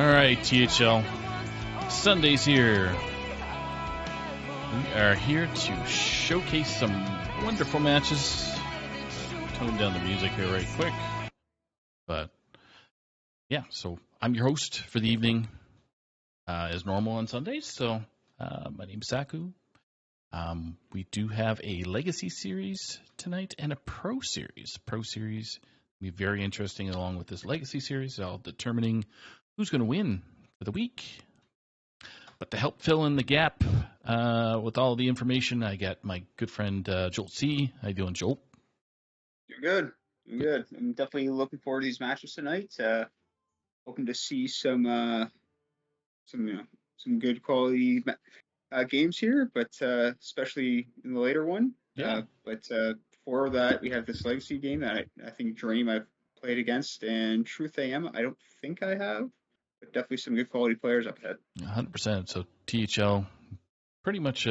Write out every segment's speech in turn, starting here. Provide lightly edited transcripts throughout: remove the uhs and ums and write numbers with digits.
All right, THL. Sunday's here. We are here to showcase some wonderful matches. Tone down the music here right quick. But, yeah, so I'm your host for the evening, as normal on Sundays. So, my name's Saku. We do have a Legacy series tonight and a Pro series. Pro series will be very interesting along with this Legacy series, all determining who's going to win for the week. But to help fill in the gap with all the information, I got my good friend Jolt C. How you doing, Jolt? You're good. You're good. I'm definitely looking forward to these matches tonight. Hoping to see some good quality games here, but especially in the later one. Yeah. But before that, we have this Legacy game that I think Dream I've played against, and Truth AM I don't think I have, but definitely some good quality players up ahead. 100%. So THL, pretty much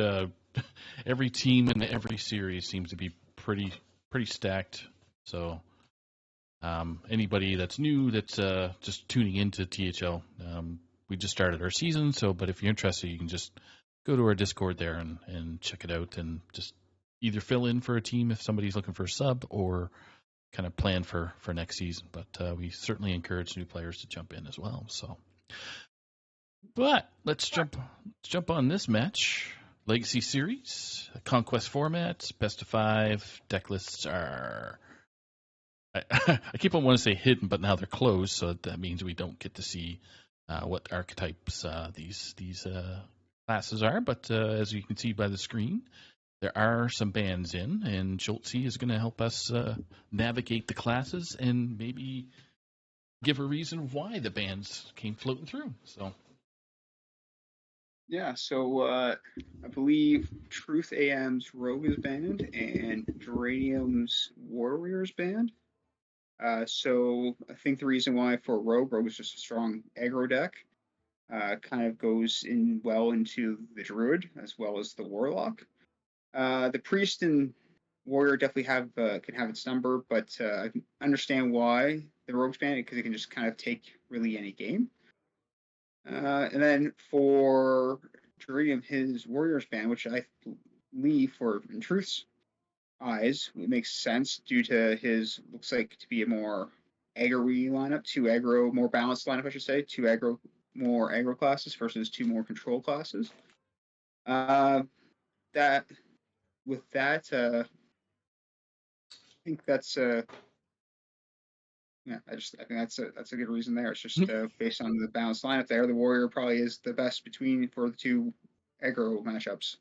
every team in every series seems to be pretty stacked. So anybody that's new that's just tuning into THL, we just started our season. So, but if you're interested, you can just go to our Discord there and check it out, and just either fill in for a team if somebody's looking for a sub, or kind of plan for next season. But we certainly encourage new players to jump in as well. So, but let's jump on this match. Legacy Series, Conquest format, best of 5. Deck lists are, I keep on wanting to say hidden, but now they're closed, so that means we don't get to see what archetypes these classes are. But as you can see by the screen, there are some bands in, and Joltzy is going to help us navigate the classes and maybe give a reason why the bands came floating through. So. Yeah, so I believe Truth AM's Rogue is banned and Geranium's Warrior is banned. So I think the reason why for Rogue is just a strong aggro deck. Kind of goes in well into the Druid as well as the Warlock. The Priest and Warrior definitely can have its number, but I can understand why the Rogue's banned because it can just kind of take really any game. And then for Geranium, his Warrior's ban, which I believe for in Truth's eyes, it makes sense due to his looks like to be a more aggro lineup, more balanced lineup, I should say, more aggro classes versus 2 more control classes. I think that's I think that's a good reason there. It's just based on the balanced lineup there. The Warrior probably is the best for the 2 aggro matchups.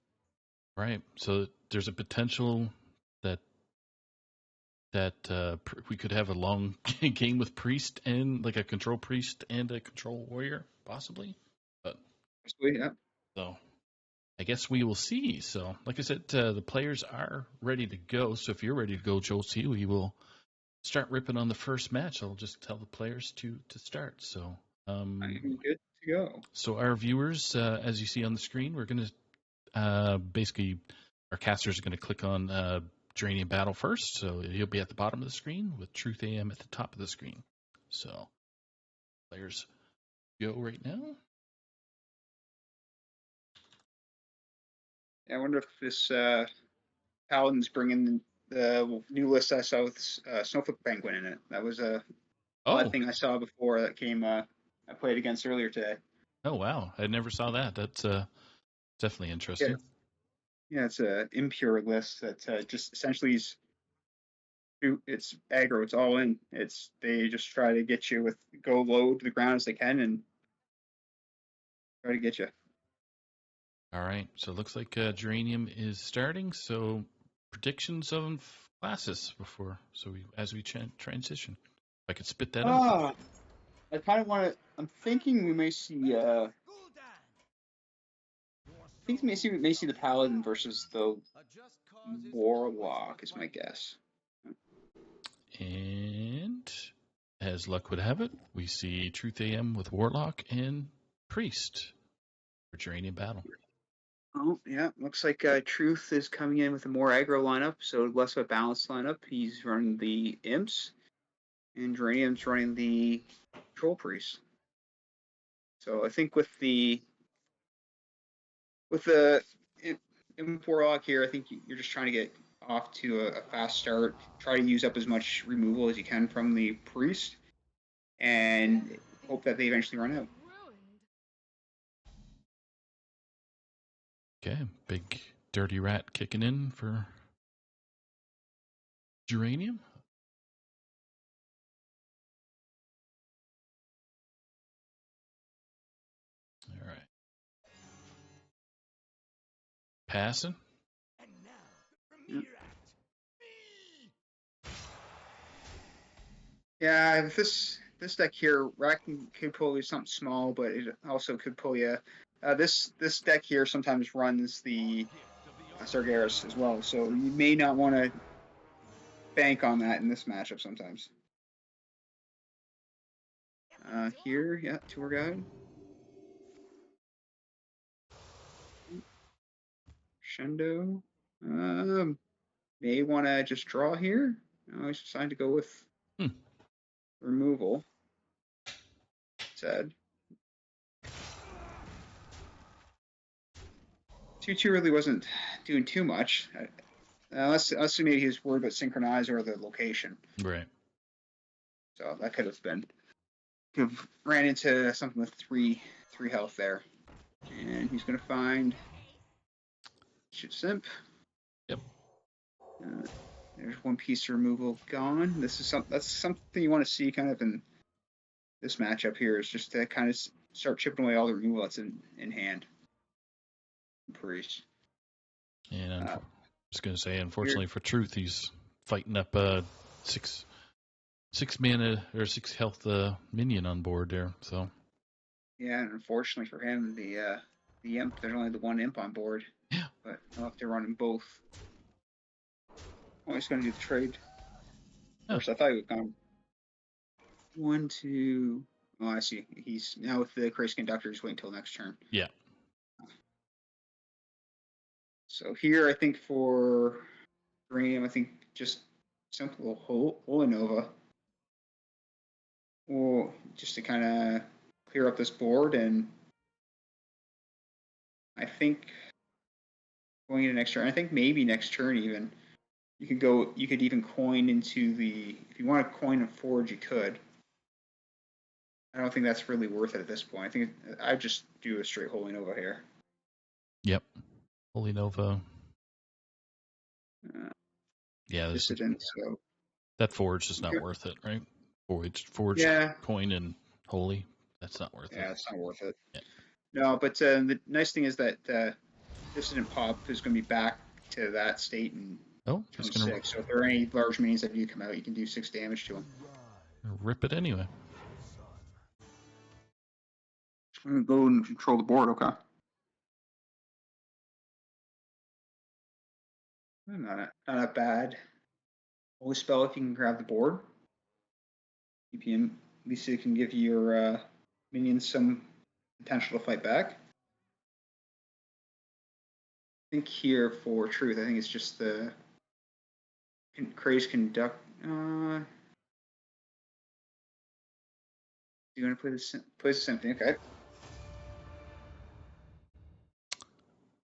Right. So there's a potential that we could have a long game with Priest and like a control Priest and a control Warrior, possibly. But yeah. So I guess we will see. So, like I said, the players are ready to go. So if you're ready to go, Joel C, we will start ripping on the first match. I'll just tell the players to start. So I'm good to go. So our viewers, as you see on the screen, we're going to basically, our casters are going to click on Geranium Battle first. So he'll be at the bottom of the screen with Truth AM at the top of the screen. So players go right now. I wonder if this Paladin's bringing the new list I saw with Snowflake Penguin in it. That was a odd thing I saw before that came I played against earlier today. Oh, wow. I never saw that. That's definitely interesting. Yeah, it's an impure list that just essentially it's aggro. It's all in. They just try to get you go low to the ground as they can and try to get you. All right. So it looks like Geranium is starting. So predictions of classes as we transition. If I could spit that out. I kind of want to. I'm thinking we may see. I think we may see the Paladin versus the Warlock is my guess. And as luck would have it, we see Truth AM with Warlock and Priest for Geranium Battle. Oh, yeah. Looks like Truth is coming in with a more aggro lineup, so less of a balanced lineup. He's running the Imps, and Geranium's running the Troll Priest. So I think with the Imp Warlock here, I think you're just trying to get off to a fast start. Try to use up as much removal as you can from the priest, and hope that they eventually run out. Okay, big dirty rat kicking in for Geranium. All right. Passing. Yeah, this deck here, Rat could pull you something small, but it also could pull you. This deck here sometimes runs the Sargeras as well, so you may not want to bank on that in this matchup sometimes. Here, yeah, tour guide. Shendo. May want to just draw here. No, he's decided to go with removal. Said. 2-2 really wasn't doing too much. Unless maybe he was worried about synchronize or the location. Right. So that could have been. Could have ran into something with three health there. And he's going to find Shoot Simp. Yep. There's one piece of removal gone. That's something you want to see kind of in this matchup here, is just to kind of start chipping away all the removal that's in hand. Priest. And I was going to say, unfortunately for Truth, he's fighting up a six mana or 6 health minion on board there. So yeah, and unfortunately for him, the imp, there's only the one imp on board. Yeah. But I'll have to run them both. Oh, he's going to do the trade. First, I thought he would come. 1, 2. Oh, I see. He's now with the Crazy Conductor. Just wait until next turn. Yeah. So here, I think for Uranium, I think just simple Holy Nova. Well, just to kind of clear up this board, and I think going into next turn, I think maybe next turn even, you could even coin into the, if you want to coin and forge, you could. I don't think that's really worth it at this point. I think I'd just do a straight Holy Nova here. Yep. Holy Nova. Yeah. Dissident, so. That forge is not worth it, right? Forge, yeah. Coin, and Holy. That's not worth it. Yeah, it's not worth it. Yeah. No, but the nice thing is that Dissident Pop is going to be back to that state in turn 6. So if there are any large minions that do come out, you can do 6 damage to them. Rip it anyway. I'm going to go and control the board, okay. Not a bad holy spell if you can grab the board. EPM, at least it can give your minions some potential to fight back. I think here for Truth, I think it's just the Crazy Conduct. You want to play the Symphony? Okay.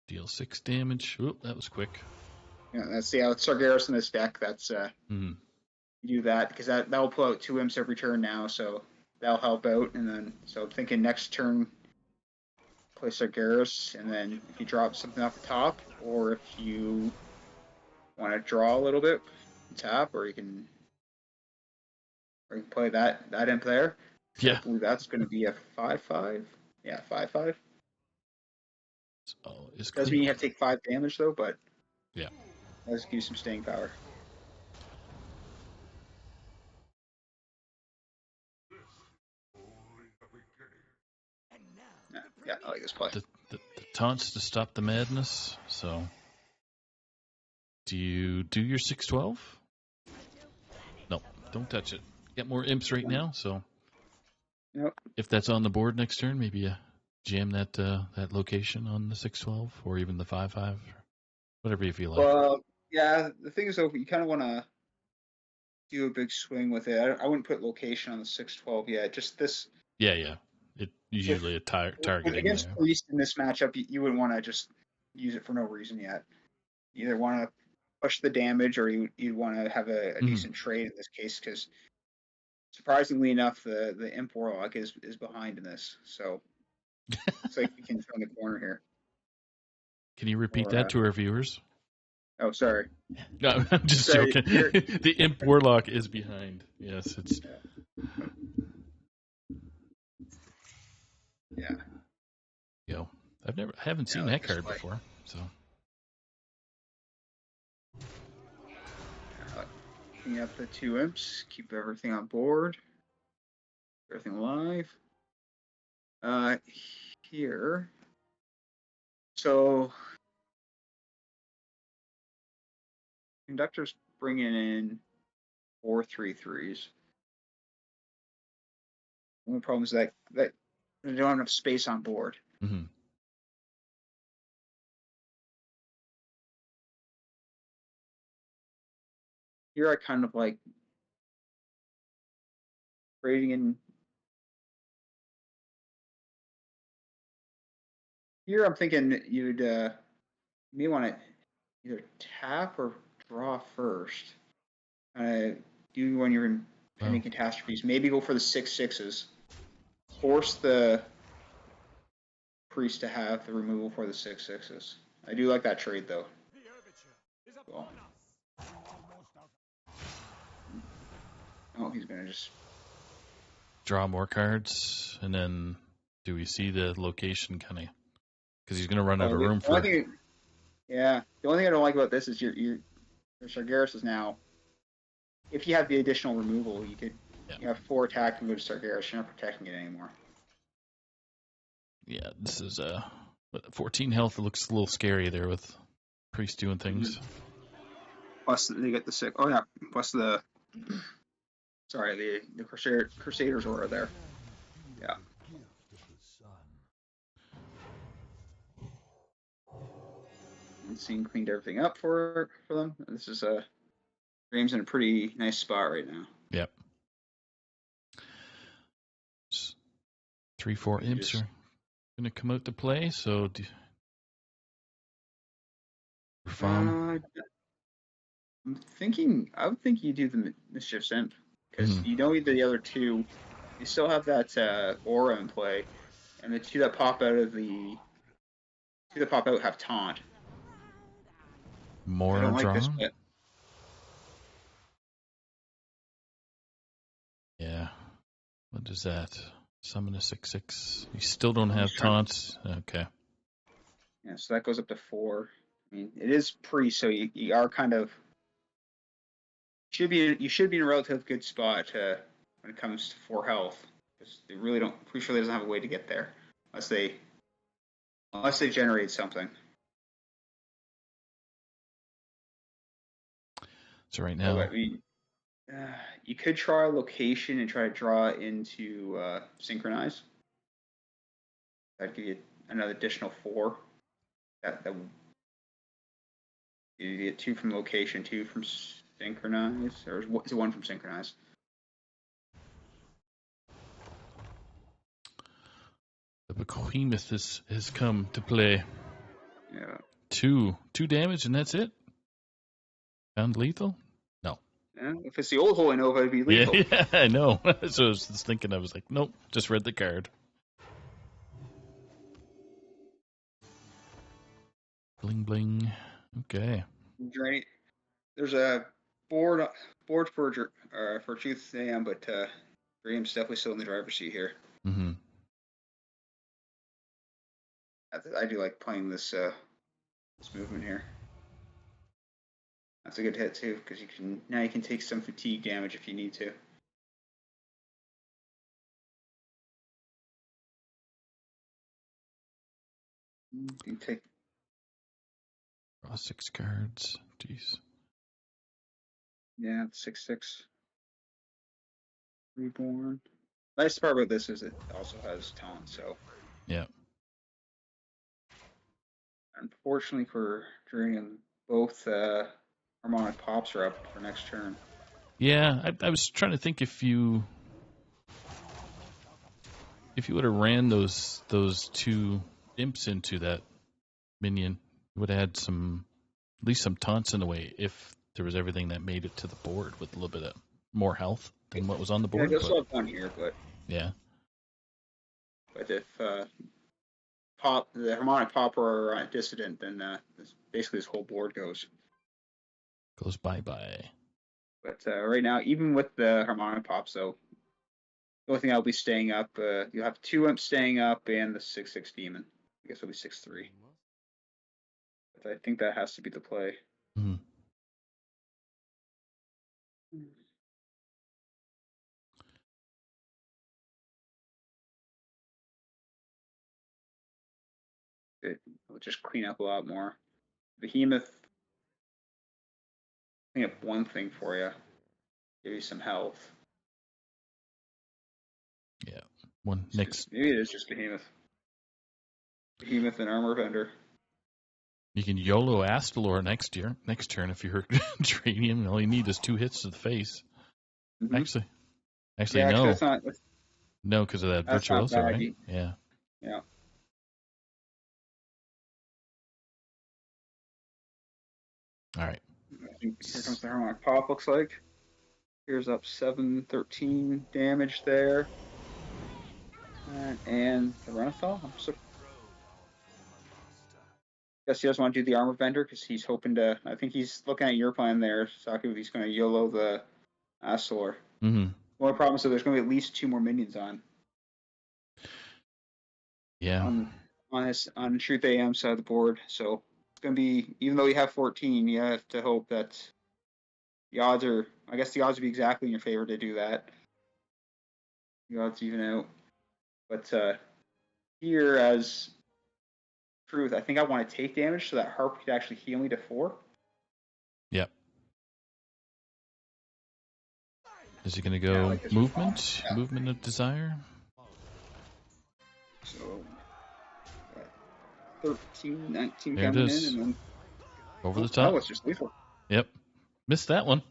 Deal 6 damage. Oop, that was quick. Yeah, that's it's Sargeras in this deck. That's you do that because that will pull out 2 imps every turn now, so that'll help out. And then so I'm thinking next turn play Sargeras, and then if you drop something off the top, or if you want to draw a little bit, tap, or you can play that imp there. Yeah. I believe that's going to be a 5/5. Yeah, 5/5. So is doesn't mean you have to take 5 damage though, but yeah, let's give you some staying power. Yeah, I like this play. The taunts to stop the madness. So, do you do your 6/12? No, don't touch it. Get more imps right now. So, if that's on the board next turn, maybe jam that that location on the 6/12 or even the 5/5, whatever you feel like. Well, yeah. The thing is, though, you kind of want to do a big swing with it. I wouldn't put location on the 6/12 yet. Just this. Yeah. usually a targeting Against there. Priest in this matchup, you wouldn't want to just use it for no reason yet. You either want to push the damage or you'd want to have a decent trade in this case because surprisingly enough, the Imp Warlock is behind in this. So looks like we can turn the corner here. Can you repeat Or, that to our viewers? Oh, sorry. No, I'm just Sorry, joking. The Imp Warlock is behind. Yes, it's. Yeah. Yo, I haven't seen that card Display. before. So. Clean up the two imps. Keep everything on board. Everything alive. Here. So conductor's bringing in 4/3/3s. The only problem is that they don't have enough space on board. Mm-hmm. Here I kind of like trading in. Here I'm thinking you'd may want to either tap or draw first. Do when you're in pending catastrophes. Maybe go for the 6/6s. Force the priest to have the removal for the 6/6s. I do like that trade though. Cool. Oh, he's gonna just Draw more cards, and then do we see the location kind of? Because he's gonna run out of room for. Yeah, the only thing I don't like about this is your Sargeras is now. If you have the additional removal, you have 4 attack and go to Sargeras. You're not protecting it anymore. Yeah, this is 14 health. It looks a little scary there with Priest doing things. Mm-hmm. Plus they get the 6. Oh yeah, plus the. Sorry, the Crusaders Aura there. Yeah. Scene cleaned everything up for them. This is Graham's in a pretty nice spot right now. Yep. 3/4 imps are going to come out to play. So, I'm thinking. I would think you do the Mischief's Imp because you don't need the other 2. You still have that aura in play, and the 2 that pop out have taunt. More I don't drawn. like this bit. Yeah. What is that? Summon a 6/6. You still don't have taunts. Okay. Yeah, so that goes up to 4. I mean, it is priest, so you are kind of you should be in a relatively good spot when it comes to 4 health because they really don't. Pretty sure they doesn't have a way to get there unless they generate something. So right now, you could try location and try to draw into synchronize. That'd give you another additional 4. That you get 2 from location, 2 from synchronize, or is it 1 from synchronize? the behemoth has come to play. Yeah. 2 damage and that's it. Found lethal? No. Yeah, if it's the old Holy Nova, it'd be lethal. Yeah, I know. So I was just thinking. I was like, nope, just read the card. Bling bling. Okay. There's a board for Truth AM, but Graham's definitely still in the driver's seat here. Mm-hmm. I do like playing this movement here. That's a good hit too, because you can take some fatigue damage if you need to. You can take. Draw 6 cards. Jeez. Yeah, 6/6. Reborn. Nice part about this is it also has taunt, so. Yeah. Unfortunately for Dranium, both harmonic pops are up for next turn. Yeah, I was trying to think if you if you would have ran those two imps into that minion, you would have had at least some taunts in the way if there was everything that made it to the board with a little bit of more health than what was on the Yeah, I board. just saw one here, but Yeah. But if the harmonic popper are dissident, then basically this whole board goes. Goes bye-bye. But right now, even with the harmonic pops, though, the only thing I'll be staying up, you'll have 2 imps staying up and the 6/6 demon. I guess it'll be 6/3. But I think that has to be the play. Mm-hmm. It'll just clean up a lot more. Behemoth, clean up one thing for you, give you some health. Yeah. One next. Maybe it is just Behemoth. Behemoth and Armor Vendor. You can YOLO Astalor next turn if you hurt Dranium, and all you need is 2 hits to the face. Mm-hmm. Actually, Yeah, no. That's No, because of that not Virtuoso, bad. right? Yeah. Yeah. All right. I think here comes the harmonic pop. Looks like here's up 7/13 damage there, and the Renathal. Guess he doesn't want to do the armor vendor because he's hoping to. I think he's looking at your plan there, Saku. He's going to YOLO the Astor. Mm-hmm. One problem is that there's going to be at least 2 more minions on. Yeah. On Truth AM side of the board, so it's going to be, even though you have 14, you have to hope that the odds are. I guess the odds would be exactly in your favor to do that. The odds even out, but here as Truth, I think I want to take damage so that Harp could actually heal me to 4. Yep. Is he going to go like movement? Yeah. Movement of desire? So 13, 19 There it coming is. in, and then Over the top. that was just lethal. Yep. Missed that one.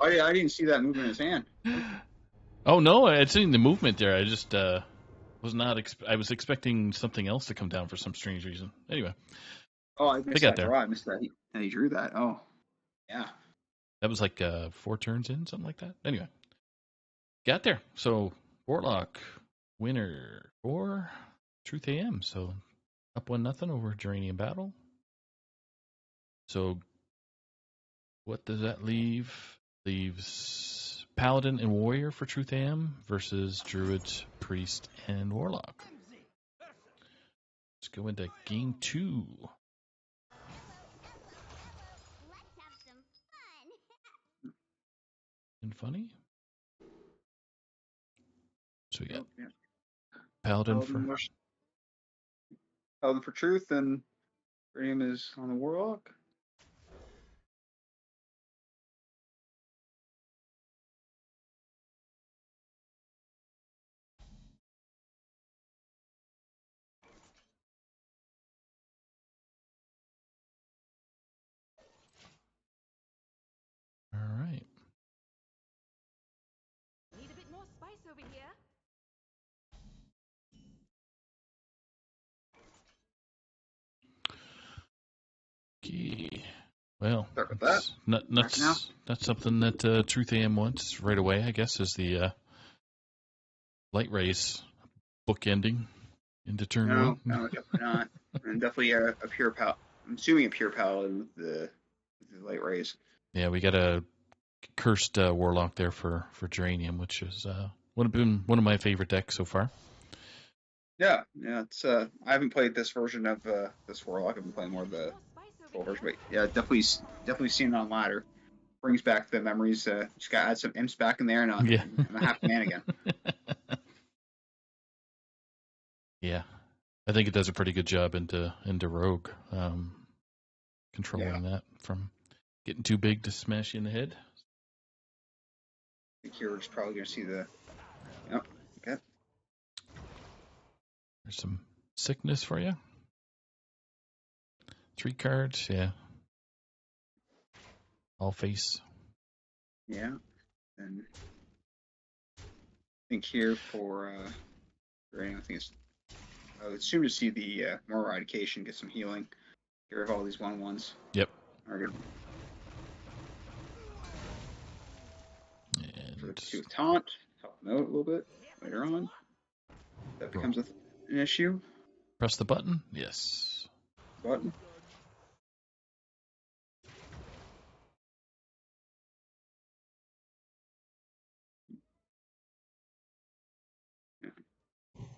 Oh yeah, I didn't see that movement in his hand. Oh no, I'd seen the movement there. I just was not. I was expecting something else to come down for some strange reason. Anyway. Oh, I missed got that there. draw. I missed that. He drew that. Oh, yeah. That was like 4 turns in, something like that. Anyway, got there. So Warlock winner for Truth AM. So up 1-0 over Geranium Battle. So what does that leave? Leaves Paladin and Warrior for Truth AM versus Druid, Priest, and Warlock. Let's go into game 2. And funny. So we got Paladin for Truth, and Graham is on the Warlock. All right. Need a bit more spice over here. Okay. Well, that's not something that Truth AM wants right away, I guess, is the light rays bookending into turn 1. No, definitely not. And definitely a pure pal. I'm assuming a pure paladin with the light rays. Yeah, we got a cursed Warlock there for Geranium, which is would have been one of my favorite decks so far. Yeah, it's I haven't played this version of this Warlock. I've been playing more of the full version, but yeah, definitely seen it on ladder. Brings back the memories. Just got to add some imps back in there, and I'm a half man again. Yeah, I think it does a pretty good job into Rogue, controlling that from getting too big to smash you in the head. I think here we're just probably going to see the. Yep. Okay. There's some sickness for you. 3 cards, yeah. All face. Yeah. And I think here for Uranium, I think it's. I would assume to see the more eradication, get some healing, get rid of all these 1/1s. Yep. Or get And for the 2 taunt, help them out a little bit later on. That becomes an issue. press the button. Yes. Button.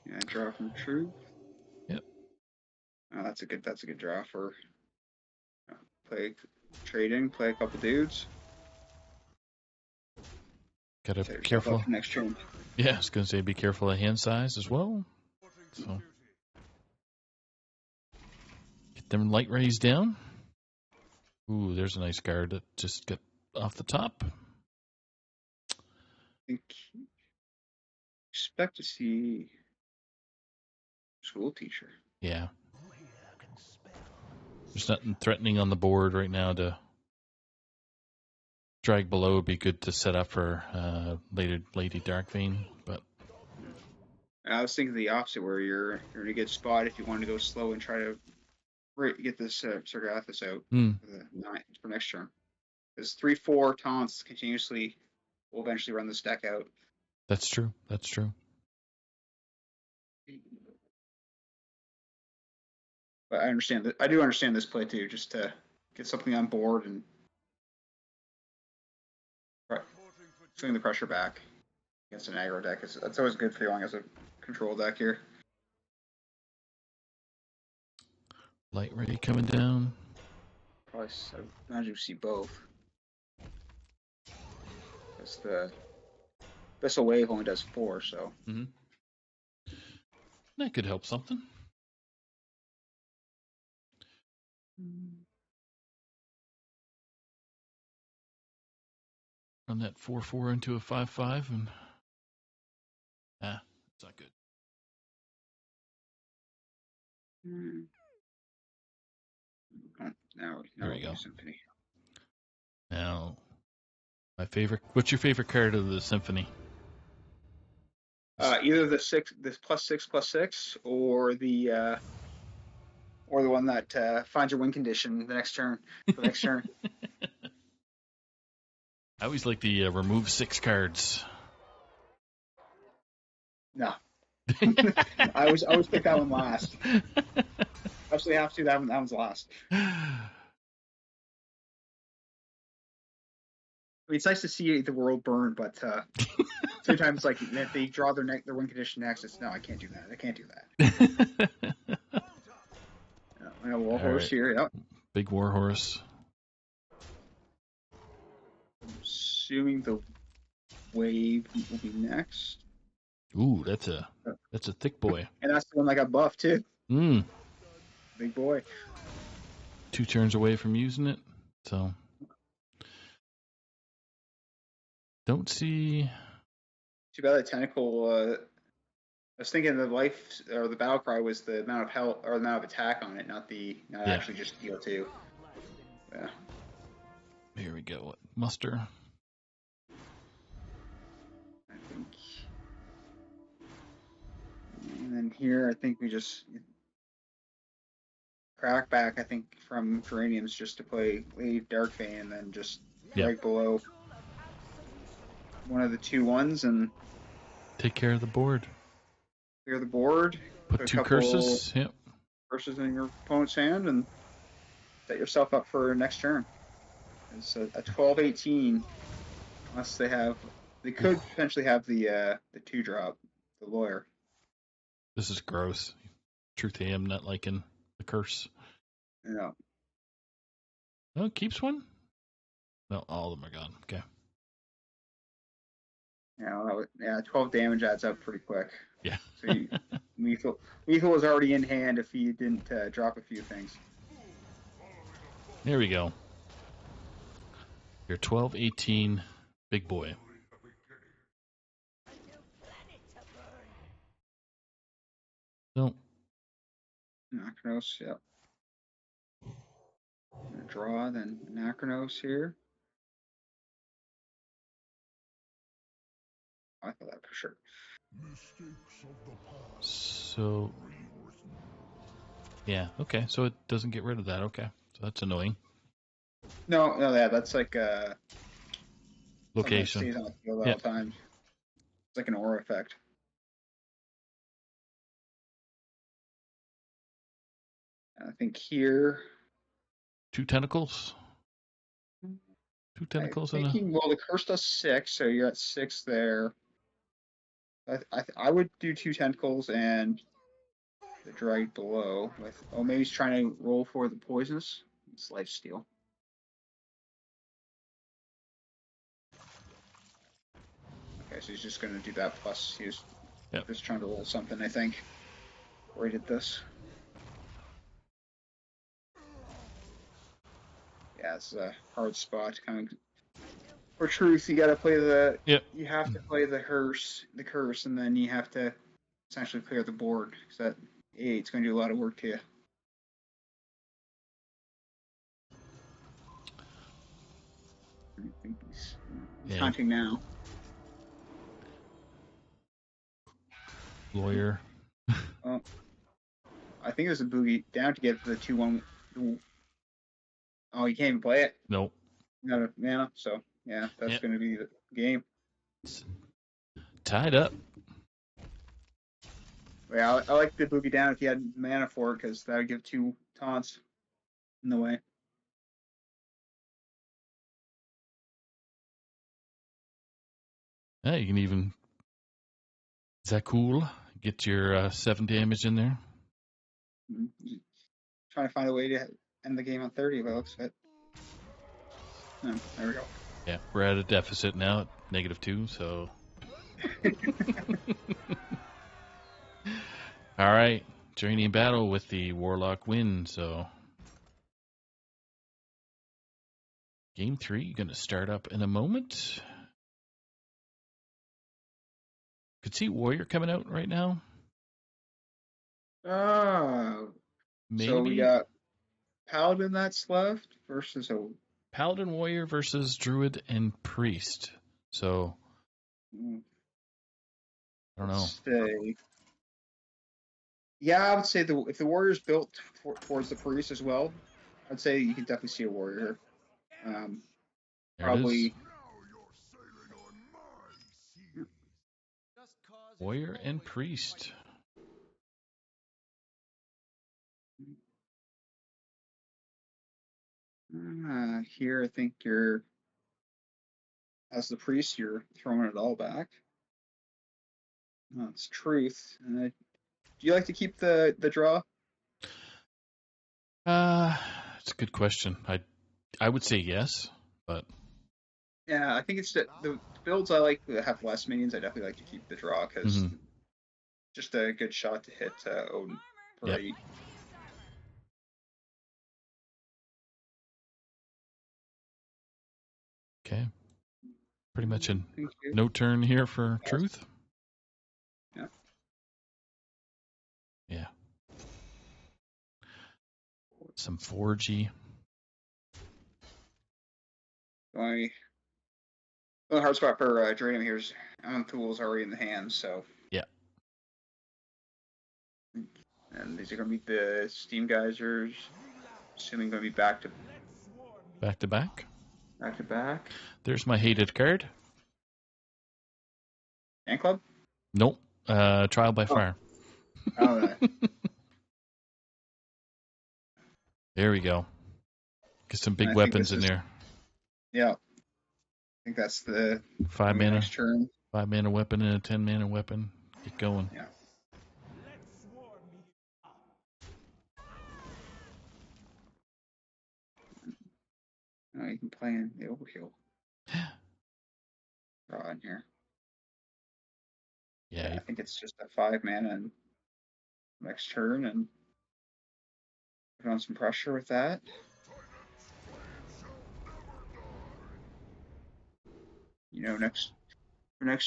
Yeah, draw from truth. Yep. Oh, that's a good draw for play trading, play a couple dudes. Gotta Set be yourself careful. up for next turn. Yeah, I was gonna say be careful of hand size as well. So get them light rays down. Ooh, there's a nice guard that just got off the top. I think expect to see school teacher. Yeah. There's nothing threatening on the board right now to drag below. Would be good to set up for Lady Darkvein, but I was thinking the opposite, where you're in a good spot if you want to go slow and try to get this Sargathus out for next turn. Because 3/4 taunts continuously will eventually run this deck out. that's true. That's true. But I understand that. I do understand this play too, just to get something on board and swing the pressure back against an aggro deck. That's always a good feeling as a control deck here. Light ray coming down. Probably, I imagine you see both. Because the Abyssal Wave only does 4, so. Mm-hmm. That could help something. Run that 4/4 into a 5/5 and it's not good. Oh, now There we go. Symphony. Now, my favorite. What's your favorite card of the Symphony? Either this +6/+6, or the one that finds your win condition the next turn. For the next turn. I always like the remove 6 cards. No. I always pick that one last. Actually, have to. That one's last. I mean, it's nice to see the world burn, but sometimes, like, if they draw their win condition next, it's no, I can't do that. I can't do that. I got Warhorse here. Yep. Big Warhorse. I'm assuming the wave will be next. Ooh, that's a thick boy. And that's the one that got buffed too. Big boy. 2 turns away from using it, so don't see. Too bad the tentacle. I was thinking the life or the battle cry was the amount of health or the amount of attack on it, not actually just deal 2. Yeah. Here we go. Muster. I think. And then here, I think we just crack back. I think from Geraniums just to play Lady Darkvein and then just right below one of the 2/1s and take care of the board. Clear the board. Put 2 curses. Yep. Curses in your opponent's hand and set yourself up for next turn. It's a 12/18. Unless they could potentially have the 2-drop, the lawyer. This is gross. Truth, I am not liking the curse. Yeah. Oh, it keeps one? No, all of them are gone. Okay. Yeah, 12 damage adds up pretty quick. Yeah. So lethal was already in hand if you didn't drop a few things. There we go. Your 12/18 big boy. No. Anachronos, yep. Draw, then Anachronos here. I thought that for sure. So, yeah, okay. So it doesn't get rid of that. Okay, so that's annoying. No, that's like something that Location. stays on the field at Yeah. all times. It's like an aura effect. And I think here, Two tentacles. Two I'm tentacles and a. thinking, well, the curse does 6, so you're at 6 there. I would do 2 tentacles and the drag below with. Oh, maybe he's trying to roll for the poisonous. It's life steal. Okay, so he's just going to do that. Plus, he was just trying to roll something, I think, before he did this. Yeah, it's a hard spot. Kind of for truth, you got to play the. Yep. You have to play the curse, and then you have to essentially clear the board because that 8's going to do a lot of work to you. I think he's hunting now. Lawyer. Oh, I think there's a boogie down to get the 2-1. Oh, you can't even play it. Nope. Not a mana, so yeah, that's going to be the game. It's tied up. Yeah, I like the boogie down if you had mana for it because that would give 2 taunts in the way. Yeah, you can even. Is that cool? Get your 7 damage in there. Trying to find a way to end the game on 30, but it looks like. Oh, there we go. Yeah, we're at a deficit now at -2, so. All right, journey battle with the Warlock win, so. Game 3 going to start up in a moment. Could see Warrior coming out right now. Oh. Maybe. So we got Paladin that's left versus a Paladin Warrior versus Druid and Priest. So I don't know. Yeah, I would say if the Warrior's built towards the Priest as well, I'd say you can definitely see a Warrior. Probably. Warrior and Priest. Here, I think you're, as the Priest, you're throwing it all back. It's truth. Do you like to keep the draw? It's a good question. I would say yes, but yeah, I think it's the builds I like that have less minions. I definitely like to keep the draw because just a good shot to hit Odin for 8. Okay. Pretty much a no turn here for truth. Yeah. Yeah. Some 4G. The hard spot for Dranium here is Tools already in the hand, so. Yeah. And these are going to be the Steam Geysers, assuming going to be back to back. Back to back. There's my hated card. Fan Club? Nope. Trial by Fire. Oh, there we go. Get some big weapons in there. Yeah. I think that's the 5 mana. Next turn. 5 mana weapon and a 10 mana weapon. Get going. Yeah. Oh, you can play in the overkill. Draw in here. Yeah, I think it's just a 5 mana and next turn and put on some pressure with that. You know, next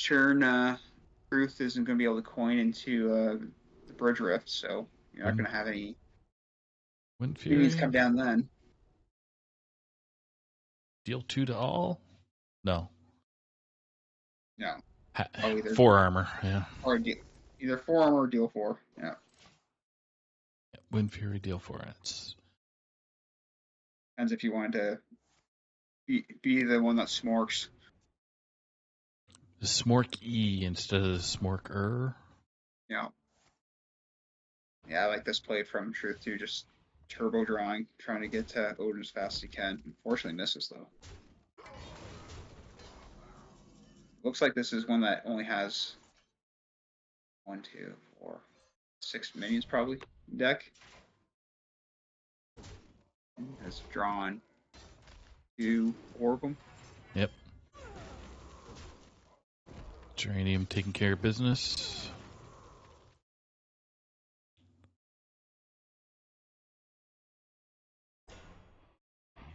turn, Truth isn't going to be able to coin into the Bridge Rift, so you're not going to have any minions come down then. Deal 2 to all? No. No. Oh, either 4 armor, yeah. or either 4 armor or deal 4. Yeah. Wind Fury, deal 4. That's Depends if you wanted to be the one that smorks. the Smork E instead of the Smork. Yeah. Yeah, I like this play from Truth too, just turbo drawing, trying to get to Odin as fast as he can. Unfortunately misses though. Looks like this is one that only has 1, 2, 4, 6 minions probably deck. Has drawn 2, 4 of them. Yep. Geranium taking care of business.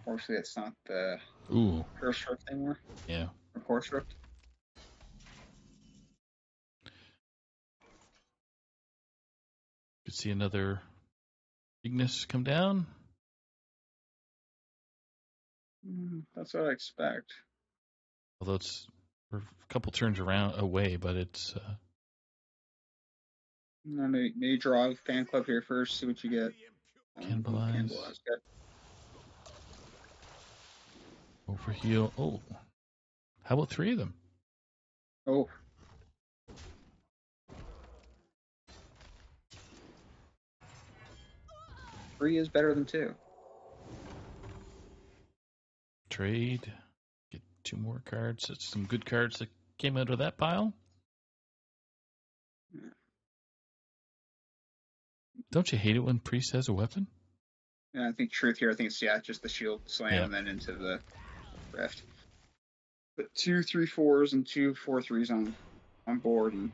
Unfortunately, it's not the Ooh, Curse Rift anymore. yeah. Or Force Rift. Could see another Ignis come down. That's what I expect. Although we're a couple turns away, but it's Maybe draw a fan club here first, see what you get. Cannibalize. Good. Overheal. Oh, how about 3 of them? Oh. Three is better than 2. Trade. Get 2 more cards. That's some good cards that came out of that pile. Yeah. Don't you hate it when Priest has a weapon? Yeah, I think Truth here, I think it's just the shield slam and then into the rift. But 2 3/4s and 2 4/3s on board, and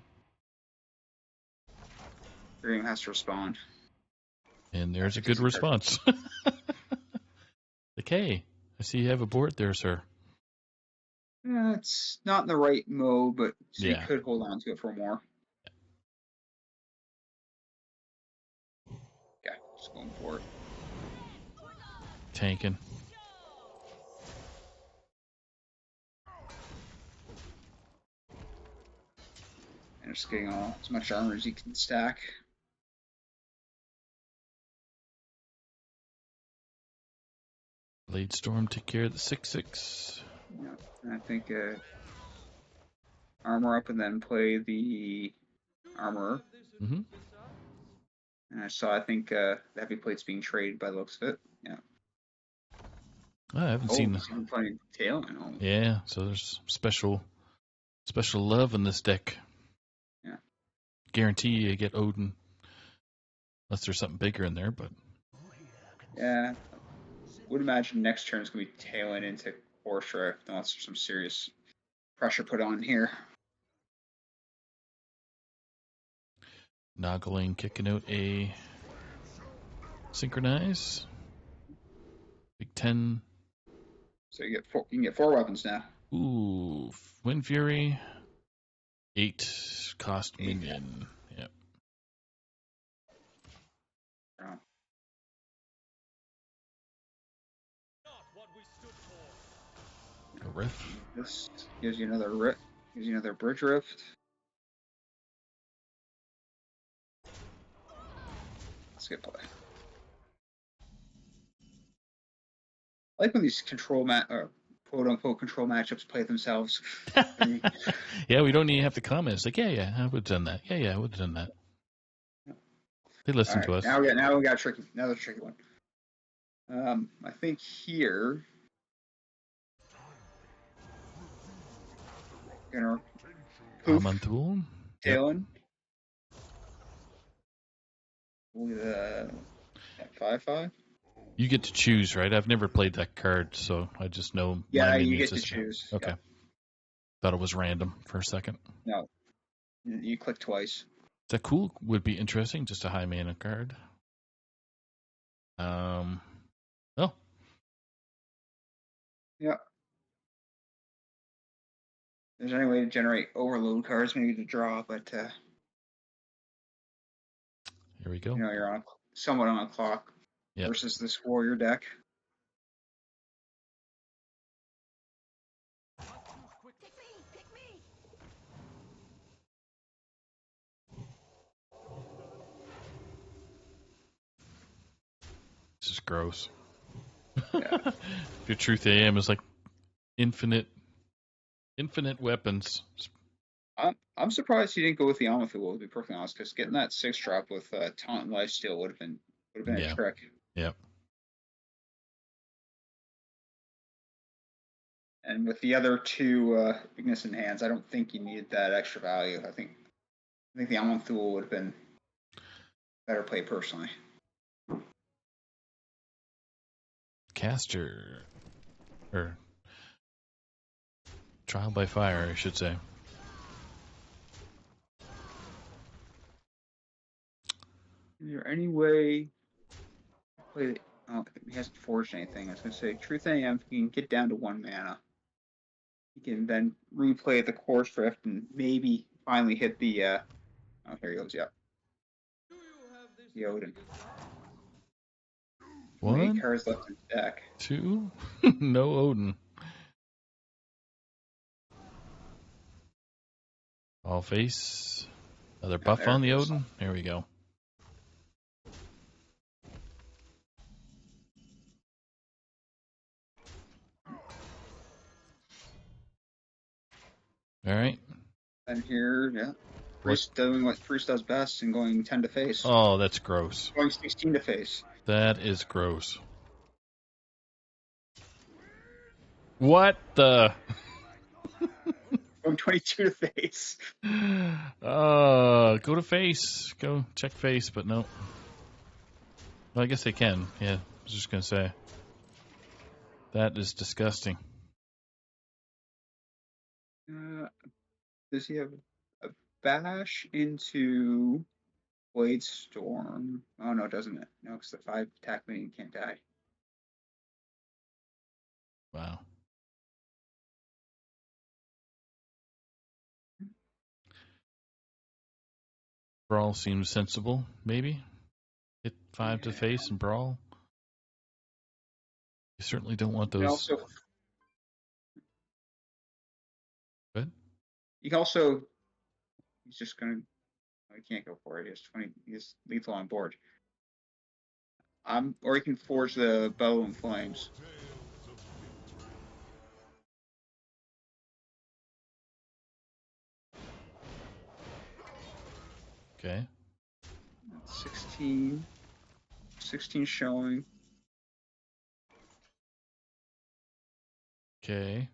Dream has to respond. And there's a good response. Like, hey, I see you have a board there, sir. Yeah, it's not in the right mode, but so Yeah. you could hold on to it for more. Yeah, just going for it. Tanking. And just getting all as much armor as you can stack. Blade Storm take care of the 6/6. Yeah, and I think armor up and then play the armor. Mm-hmm. And I think the heavy plate's being traded by the looks of it. Yeah. I haven't seen. He's even playing tail. I know. Yeah, so there's special love in this deck. Yeah. Guarantee you get Odin, unless there's something bigger in there. But Yeah. Would imagine next turn is going to be tailing into Force Rift unless there's some serious pressure put on here. Noggling kicking out a Synchronize. Big 10. So you can get 4 weapons now. Ooh, Wind Fury. 8 cost minion. Yep. Oh. A rift. This gives you another rift. Gives you another bridge rift. That's a good play. I like when these quote unquote control matchups play themselves. Yeah, we don't even have to comment. It's like, yeah, I would have done that. Yeah, I would have done that. They listen to us. Now we got another tricky one. I think here gonna poof Amantul. Talon. With 5/5. You get to choose, right? I've never played that card, so I just know. Yeah, my you minions get to is- choose. Okay. Yeah. Thought it was random for a second. No, you click twice. That cool would be interesting, just a high mana card. Oh, Yeah. If there's any way to generate overload cards, maybe to draw, but here we go. you're somewhat on a clock Yep. versus this warrior deck. just gross. Yeah. If your truth AM is like infinite weapons. I'm surprised he didn't go with the Amethyst, to be perfectly honest, because getting that 6-drop with Taunt and Lifesteal would have been Yeah. a trick. Yep. And with the other two Ignis and hands, I don't think you needed that extra value. I think the Amethyst would have been better play personally. Caster. Or Trial by Fire, I should say. Is there any way to play the, oh, he hasn't forged anything. I was going to say, Truth AM, he can get down to 1 mana. He can then replay the Course Drift and maybe finally hit the, oh, here he goes, yep. The Odin. 8 cards left in the deck. 2? No Odin. All face. Another buff on the Odin. There we go. All right. And here, yeah. Priest doing what Priest does best and going 10 to face. Oh, that's gross. Going 16 to face. That is gross. What the? Going 22 to face. Go to face. Go check face, but no. Well, I guess they can. Yeah, I was just going to say. That is disgusting. Does he have a bash into Blade Storm? Oh, no, doesn't it? No, because the 5 attack minion can't die. Wow. Brawl seems sensible, maybe. Hit 5 to face and brawl. You certainly don't want those. You can also. He's just gonna. Oh, he can't go for it. He has 20. He's lethal on board. Or he can forge the bow and flames. Okay. 16 showing. Okay.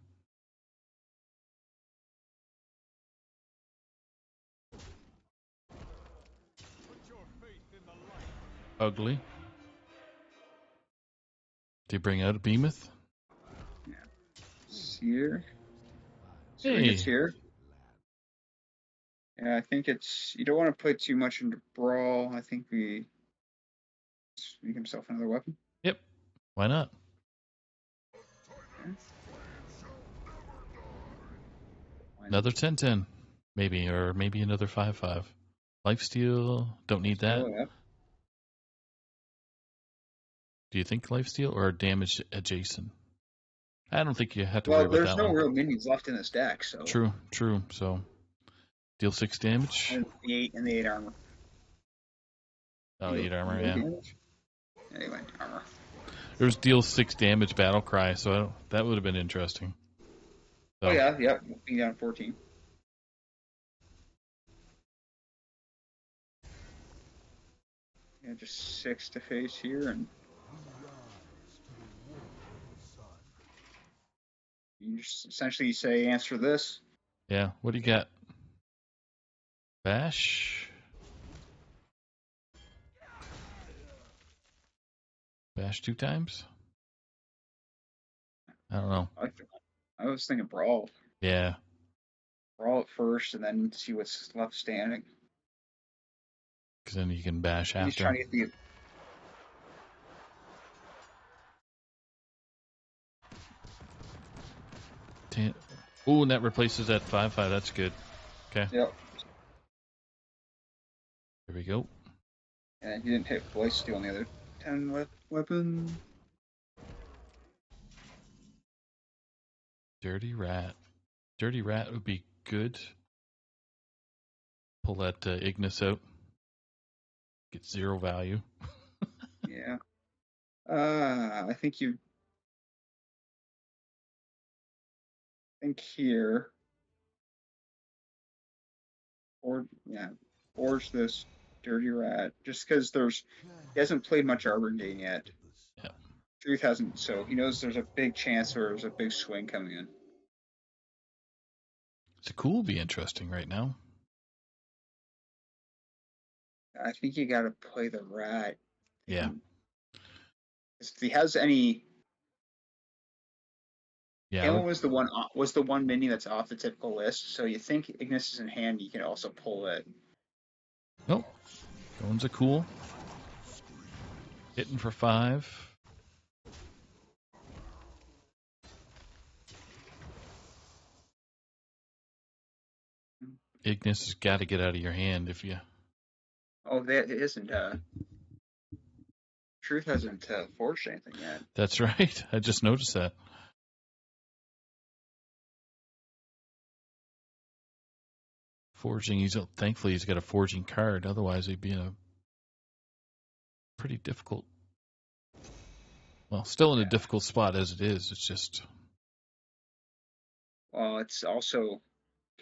Ugly. Do you bring out a behemoth? Yeah. It's here. Hey. It's here. Yeah, I think it's. You don't want to put too much into brawl. I think we make himself another weapon. Yep. Why not? Okay. Another 10-10, maybe, or maybe another 5-5. Lifesteal, don't need that. Yep. Do you think lifesteal or damage adjacent? I don't think you have to worry about that one. Well, there's no real minions left in this deck, so. True. So, deal 6 damage. And the 8 armor. Oh, 8 armor, yeah. Anyway, armor. There's deal 6 damage battle cry, so that would have been interesting. So. Oh yeah, yep. Being down 14. Yeah, just 6 to face here, and you just essentially say answer this. Yeah, what do you got? Bash? Bash 2 times? I don't know. I was thinking brawl. Yeah. Brawl at first, and then see what's left standing. Because then you can bash after. He's trying to get the. Oh, and that replaces that 5/5. That's good. Okay. Yep. Here we go. And he didn't hit Voice Steel on the other 10 weapon. Dirty Rat. Dirty Rat would be good. Pull that Ignis out. Get 0 value. Yeah. I think you think here, or yeah, forge this dirty rat, just because he hasn't played much Arbor game yet. Yeah. Truth hasn't, so he knows there's a big chance or there's a big swing coming in. It's cool. Be interesting right now. I think you got to play the rat. Yeah. If he has any, Yeah. Kalen was the one mini that's off the typical list. So you think Ignis is in hand, you can also pull it. Nope. Drones are cool. Hitting for 5. Ignis has got to get out of your hand if you. Oh, that isn't. Truth hasn't forged anything yet. That's right. I just noticed that. Forging. Thankfully he's got a forging card. Otherwise he'd be in a pretty difficult. Well, still in a difficult spot as it is. It's just. Well, it's also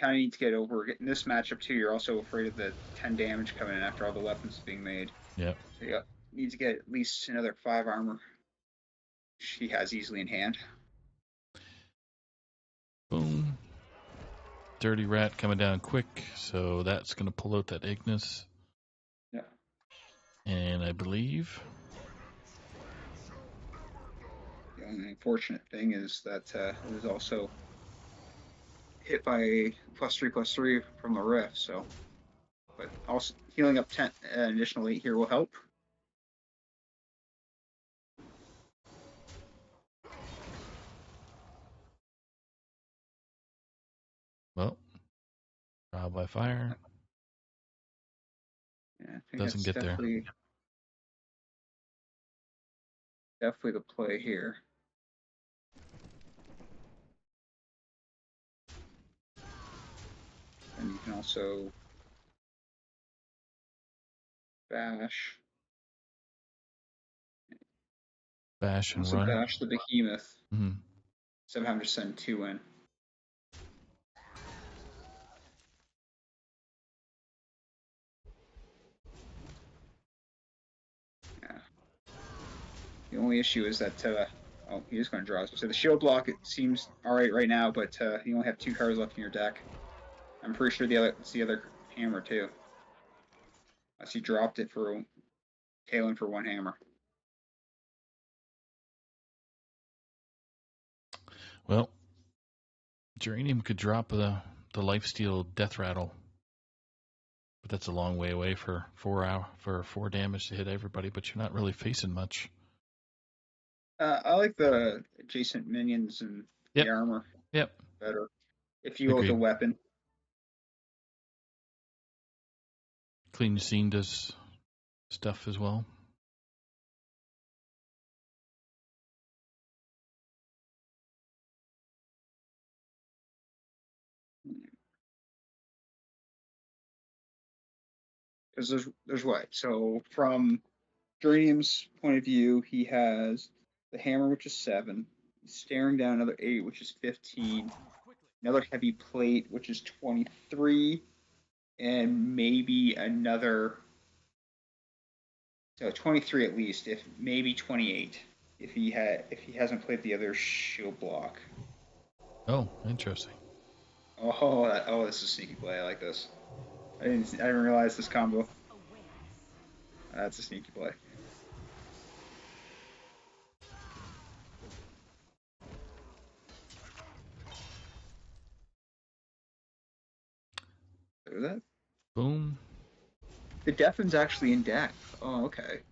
kind of need to get over in this matchup too. You're also afraid of the 10 damage coming in after all the weapons being made. Yeah. So you need to get at least another 5 armor. She has easily in hand. Boom. Dirty rat coming down quick, so that's going to pull out that Ignis. Yeah. And I believe. The only unfortunate thing is that it was also hit by a +3/+3 from the rift. So, but also healing up 10 an additional 8 here will help. Well, trial by fire. Yeah, I think Doesn't that's get there. definitely the play here. And you can also bash. Bash and Also run. bash the behemoth. Mm-hmm. Instead of having to send 2 in. Yeah. The only issue is that oh, he is going to draw. So the shield block, it seems all right now, but you only have 2 cards left in your deck. I'm pretty sure it's the other hammer too. Unless he dropped it for Kalen for 1 hammer. Well, Geranium could drop the lifesteal death rattle, but that's a long way away for 4 damage to hit everybody. But you're not really facing much. I like the adjacent minions and the armor better. If you go with the weapon. Clean Scene does stuff as well. Because there's what? So from Geranium's point of view, he has the hammer, which is 7. He's staring down another 8, which is 15. Another heavy plate, which is 23. And maybe another. So 23 at least, if maybe 28, if he hasn't played the other shield block. Oh, interesting. Oh, this is a sneaky play. I like this. I didn't realize this combo. That's a sneaky play. Look at that. Boom. The Deafen's actually in deck. Oh, okay.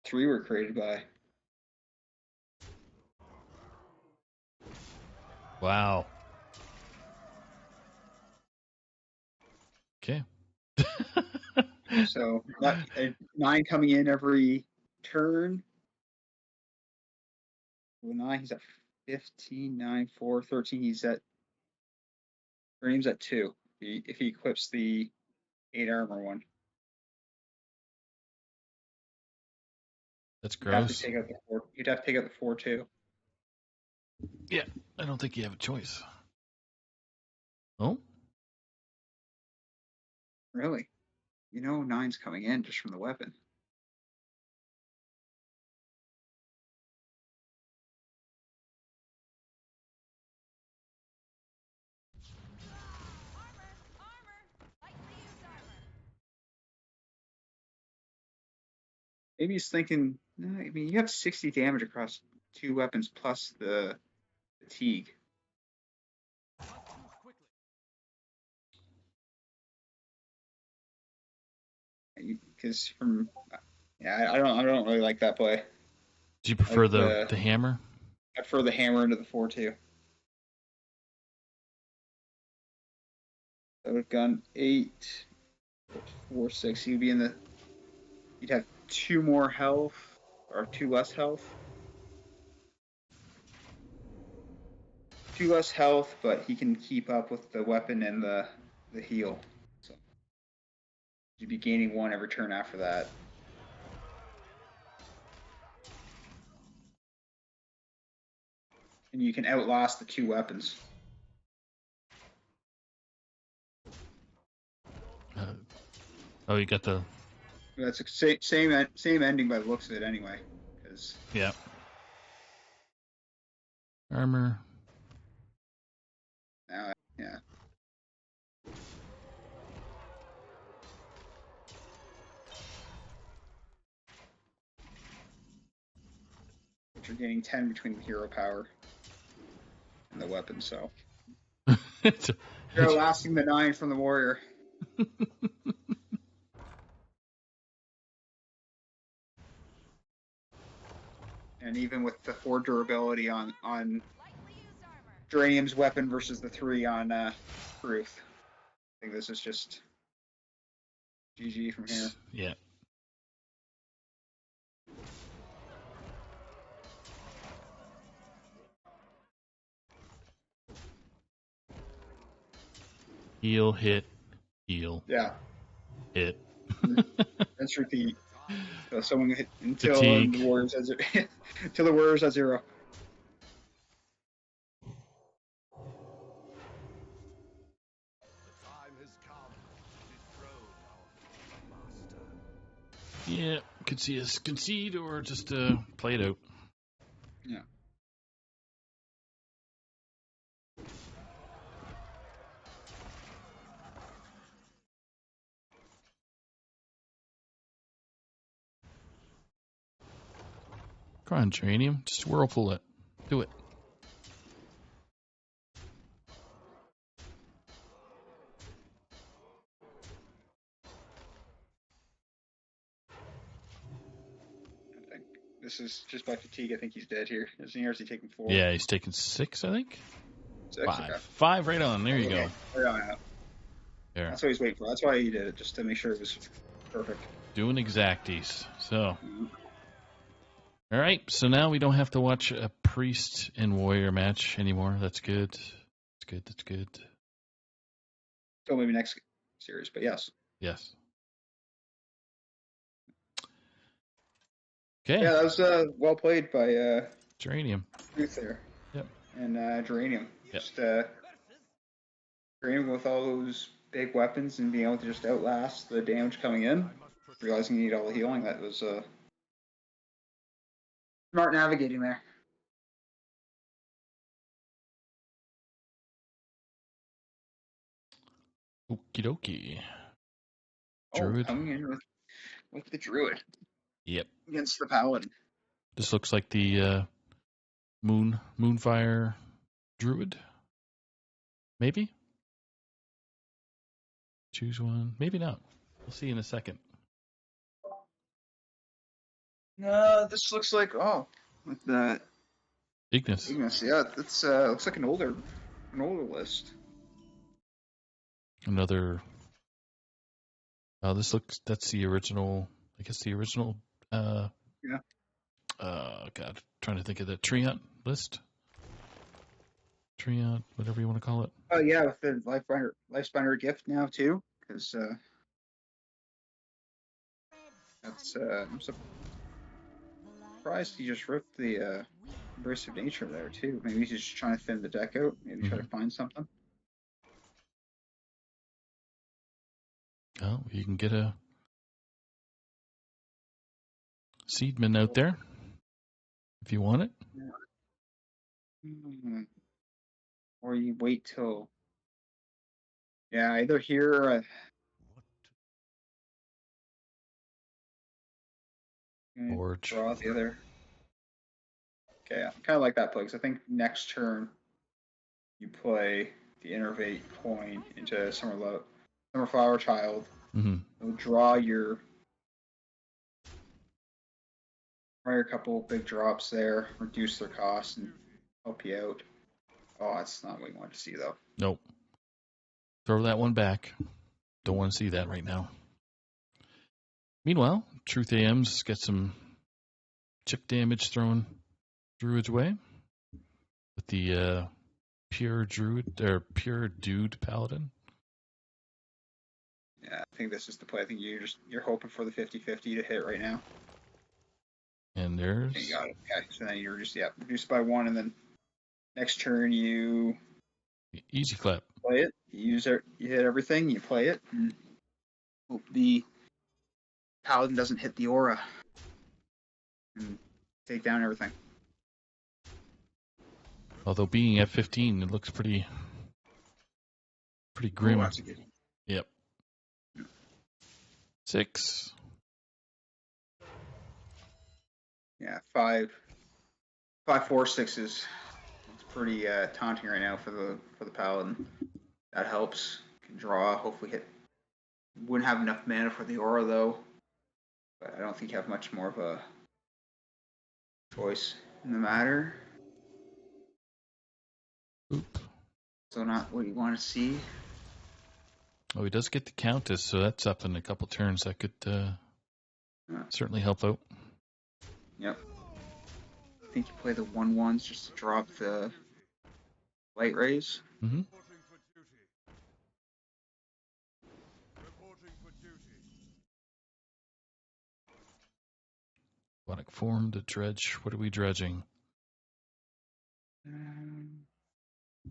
3 were created by. Wow. Okay. So 9 coming in every turn. Well, 9, he's at 15, 9, 4, 13. He's at. Dream's at 2. If he equips the 8 armor one. That's You'd have to gross. take out the 4. You'd have to take out the 4 too. Yeah, I don't think you have a choice. Oh, Really? You know, 9's coming in just from the weapon. Maybe he's thinking, no, I mean, you have 60 damage across 2 weapons plus the fatigue. Because from, yeah, I don't really like that play. do you prefer Like the hammer? I prefer the hammer into the 4 too. I would have gone 8, 4, 6. You'd be in the. You'd have 2 more health or 2 less health. 2 less health, but he can keep up with the weapon and the heal. So you'd be gaining 1 every turn after that. And you can outlast the 2 weapons. Oh, you got the That's a same ending by the looks of it anyway. Because yeah armor. now, yeah. But you're gaining 10 between the hero power and the weapon, so you're outlasting the 9 from the warrior. And even with the 4 durability on Geranium's weapon versus the 3 on Ruth, I think this is just GG from here. Yeah. Heal, hit, heal, Yeah, hit. that's repeat. So someone hit until Fatigue. the Warriors has until the Warriors has 0. Yeah, could see us concede or just play it out. Yeah. Come on, Geranium. Just whirlpool it. Do it. I think this is just by fatigue. I think he's dead here. Is he taking 4? Yeah, he's taking 6, I think. 6. 5. Okay. 5 right on. There you Okay. go. Right on out. There. That's what he's waiting for. That's why he did it, just to make sure it was perfect. Doing exacties. So, Mm-hmm. all right. So now we don't have to watch a priest and warrior match anymore. That's good. That's good. That's good. So maybe next series, but yes. Yes. Okay. Yeah, that was well played by Geranium. Ruth there. Yep. And Geranium. Yep. Just Geranium with all those big weapons and being able to just outlast the damage coming in. Realizing you need all the healing. That was smart navigating there. Okie dokie. Oh, Druid. coming in with the Druid Yep. against the Paladin. This looks like the Moonfire Druid. Maybe? Choose one. Maybe not. We'll see in a second. No, this looks like with the Ignis. Ignis. Yeah, it's looks like an older list. Another. Oh, that's the original. I guess the original. Yeah. God. Trying to think of the Treant list. Treant, whatever you want to call it. Oh yeah, with the Lifebinder gift now too, because that's surprised he just ripped the Embrace of Nature there too. Maybe he's just trying to thin the deck out. Maybe try to find something. Oh, you can get a Seedman out there if you want it. Or you wait till. Yeah, either here or Or draw the other. Okay, I kind of like that play because I think next turn you play the Innervate coin into Summer Flower Child. You'll draw your a couple big drops there, reduce their cost, and help you out. Oh, that's not what you want to see though. Nope. Throw that one back. Don't want to see that right now. Meanwhile, Truth AM's got some chip damage thrown Druid's way with the Pure Druid or Pure Dude Paladin. Yeah, I think this is the play. I think you're hoping for the 50-50 to hit right now. And there's. Okay, you got it. Okay, so then you reduce by one, and then next turn you Easy clap. play it. You hit everything. You play it. And hope the Paladin doesn't hit the aura and take down everything. Although being at 15, it looks pretty grim. Oh, that's a good one. Yep. 6. Yeah, 5, 5, 4, 6s. It's pretty taunting right now for the Paladin. That helps. Can draw. Hopefully hit. Wouldn't have enough mana for the aura though. But I don't think you have much more of a choice in the matter. Oop. So not what you want to see. Oh, he does get the Countess, so that's up in a couple turns. That could certainly help out. Yep. I think you play the 1/1s just to drop the light rays. Mm-hmm. Aquatic form to dredge. What are we dredging?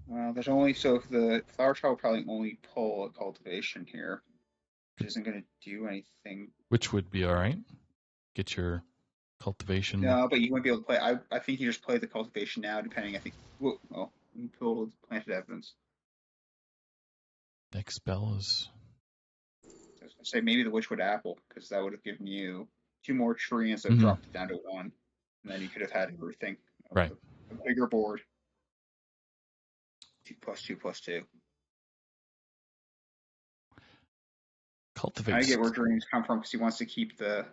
Well, there's only if the Flower Child will probably only pull a cultivation here, which isn't going to do anything. Which would be all right. Get your cultivation. No, but you wouldn't be able to play. I think you just play the cultivation now, depending. I think. You pulled planted evidence. Next spell is. I was going to say maybe the Witchwood Apple, because that would have given you 2 more trees that dropped it down to 1, and then you could have had everything. Right. A bigger board. 2+2+2. Cultivate. I get where dreams come from because he wants to keep the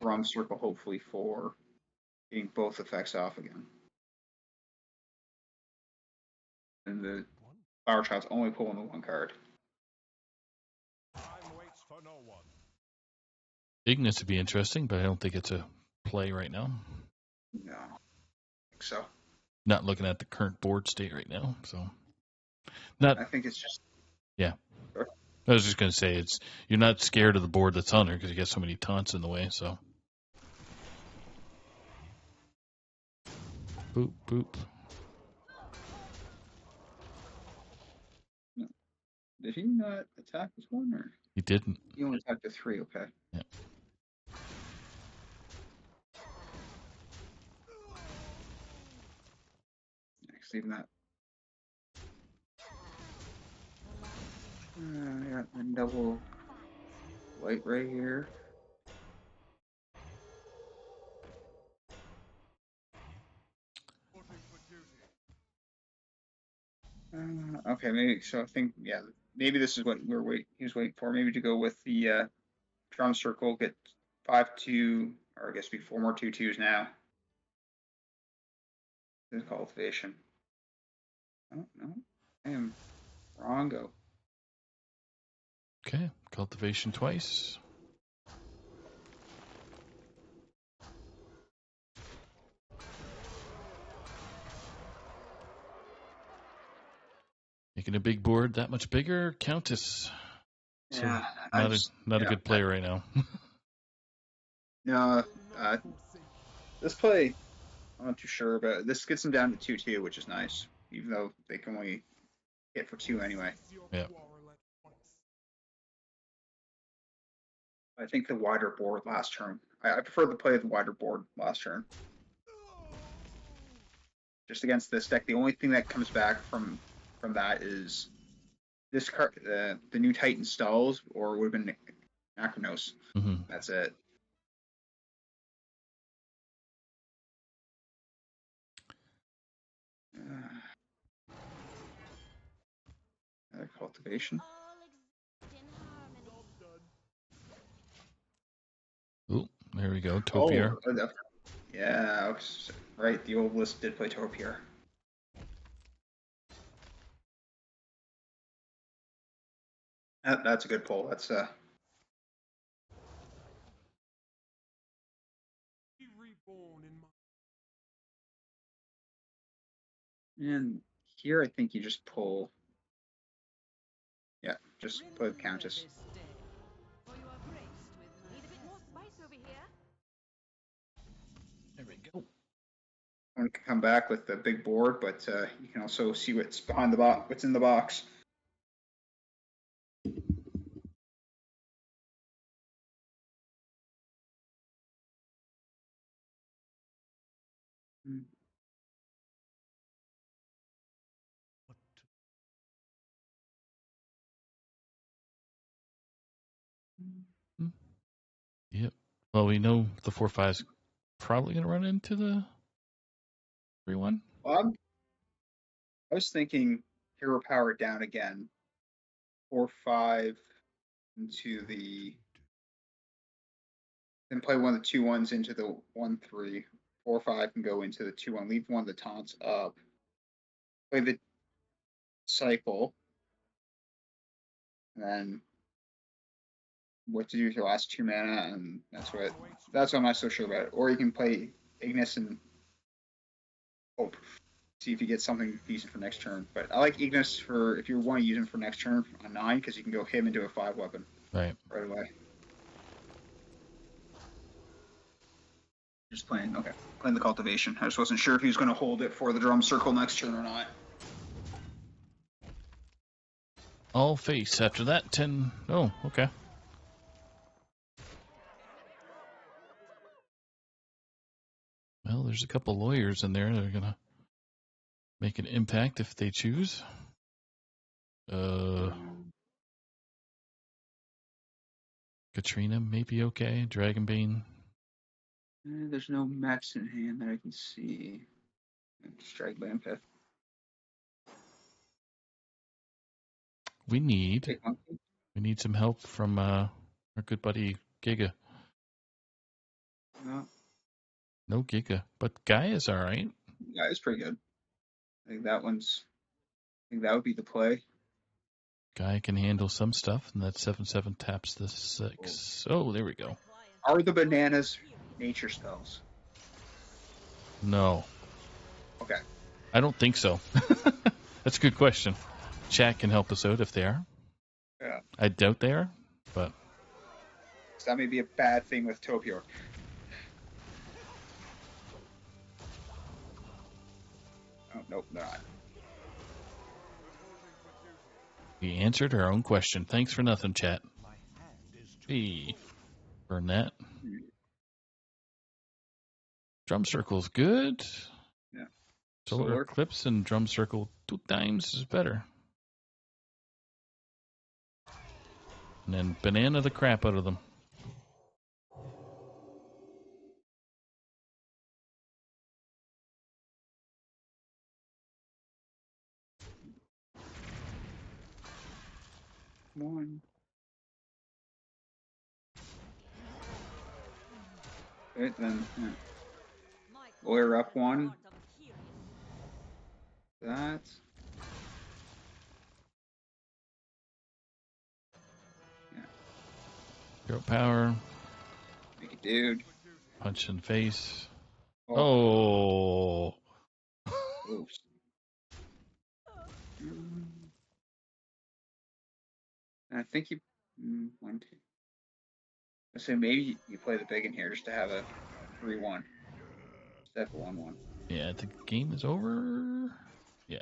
Rum Circle, hopefully, for getting both effects off again. And the Flower Child's only pulling the 1 card. Ignis would be interesting, but I don't think it's a play right now. No, I think so. Not looking at the current board state right now, so. I think it's just. Yeah. Sure. I was just going to say, you're not scared of the board that's on there because you got so many taunts in the way, so. Boop, boop. No. Did he not attack this one? Or? He didn't. He only attacked the 3, okay. Yeah. Next, even that. I got a double light ray here. Okay, maybe so. I think maybe this is what he was waiting for. Maybe to go with the drum circle, get 5/2, or I guess be 4 more 2/2s now. This cultivation. Oh no, I am wrongo. Okay, cultivation twice. Making a big board that much bigger, Countess. So Yeah, not a good player right now. No, This play, I'm not too sure, but this gets them down to 2-2, which is nice, even though they can only hit for 2 anyway. Yeah. I think the wider board last turn. I prefer the play of the wider board last turn. Just against this deck, the only thing that comes back from that is this card, the new Titan stalls, or would have been Acronos. Mm-hmm. That's it. Another cultivation. Ooh, there we go. Topier. Oh, yeah, right. The old list did play Topier. That's a good pull. That's and here I think you just pull. Yeah, just play the Countess. Need a bit more spice over here. There we go. One can come back with the big board, but you can also see what's behind the box, what's in the box. Yep. Well, we know the 4/5's probably going to run into the 3/1. I was thinking hero power down again. 4-5 into the. Then play one of the 2-1s into the 1-3. 4-5 can go into the 2-1. Leave one of the taunts up. Play the cycle. And then what to do with your last 2 mana, and that's what I'm not so sure about it. Or you can play Ignis and hope. See if you get something decent for next turn. But I like Ignis for if you want to use him for next turn on 9, because you can go him into a 5 weapon Right away. Just playing the cultivation. I just wasn't sure if he was going to hold it for the drum circle next turn or not. All face after that 10. Oh, okay. Well, there's a couple lawyers in there that are gonna make an impact if they choose. Katrina may be okay. Dragonbane. There's no mechs in hand that I can see. Strike Lampeth. We need some help from our good buddy Giga. No Giga, but Guy is all right. Yeah, it's pretty good. I think that would be the play. Guy can handle some stuff, and that 7/7 taps the 6. Oh, there we go. Are the bananas nature spells? No. Okay. I don't think so. That's a good question. Chat can help us out if they are. Yeah. I doubt they are, but So that may be a bad thing with Topior. Oh, nope, not. we answered our own question. Thanks for nothing, chat. Hey, burn that. Drum circle's good. Yeah. Solar Eclipse and drum circle 2 times is better. And then banana the crap out of them. One. Okay, then lawyer up 1. That. Yeah. Hero power. Make it, dude. Punch in face. Oh. Oops. I think you 1, 2. I say maybe you play the big in here just to have a 3-1. definitely 1-1. Yeah, the game is over. Yeah.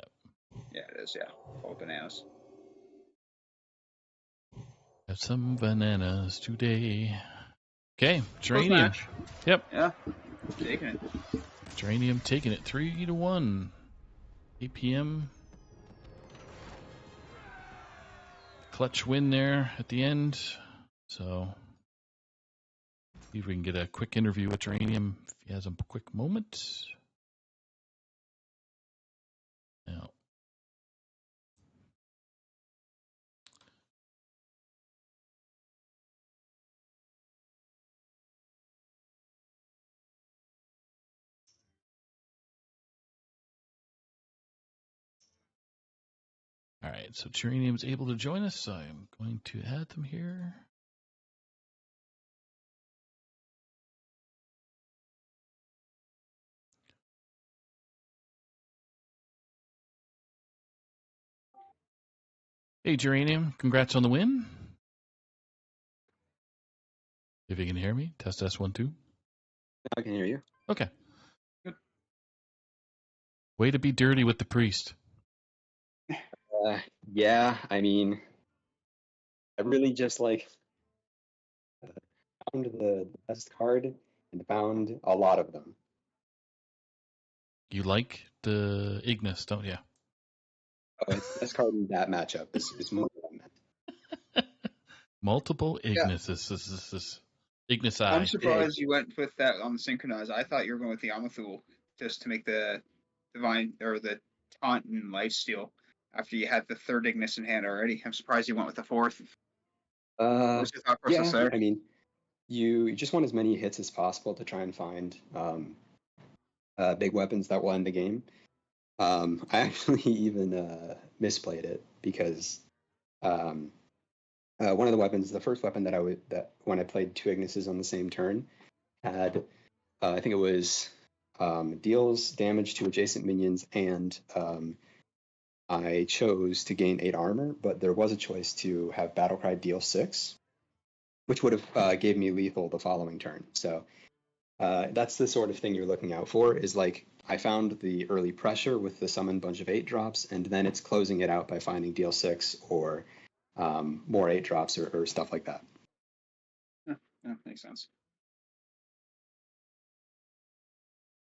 Yeah, it is. Yeah, all bananas. Have some bananas today. Okay, Close Geranium. match. Yep. Yeah, taking it. Geranium taking it 3-1. 8 p.m. Clutch win there at the end. So, see if we can get a quick interview with Geranium if he has a quick moment. Now, all right, so Geranium's able to join us, so I'm going to add them here. Hey, Geranium, congrats on the win. If you can hear me, test S1 2. I can hear you. Okay. Good. Way to be dirty with the priest. Yeah, I mean, I really just found the best card and found a lot of them. You like the Ignis, don't you? Oh, it's the best card in that matchup. Is more than that. Multiple Yeah. Ignis. This Ignis I'm Eye. surprised you went with that on the synchronized. I thought you were going with the Amathul just to make the divine or the taunt and lifesteal after you had the third Ignis in hand already. I'm surprised you went with the fourth. What's your thought process Yeah, there? I mean, you just want as many hits as possible to try and find big weapons that will end the game. I actually even misplayed it because one of the weapons, the first weapon that when I played two Ignises on the same turn, had I think it was deals damage to adjacent minions, and I chose to gain 8 armor, but there was a choice to have Battlecry deal 6, which would have gave me lethal the following turn. So that's the sort of thing you're looking out for. Is like I found the early pressure with the summon bunch of 8 drops, and then it's closing it out by finding deal 6 or more 8 drops or stuff like that. Yeah, makes sense.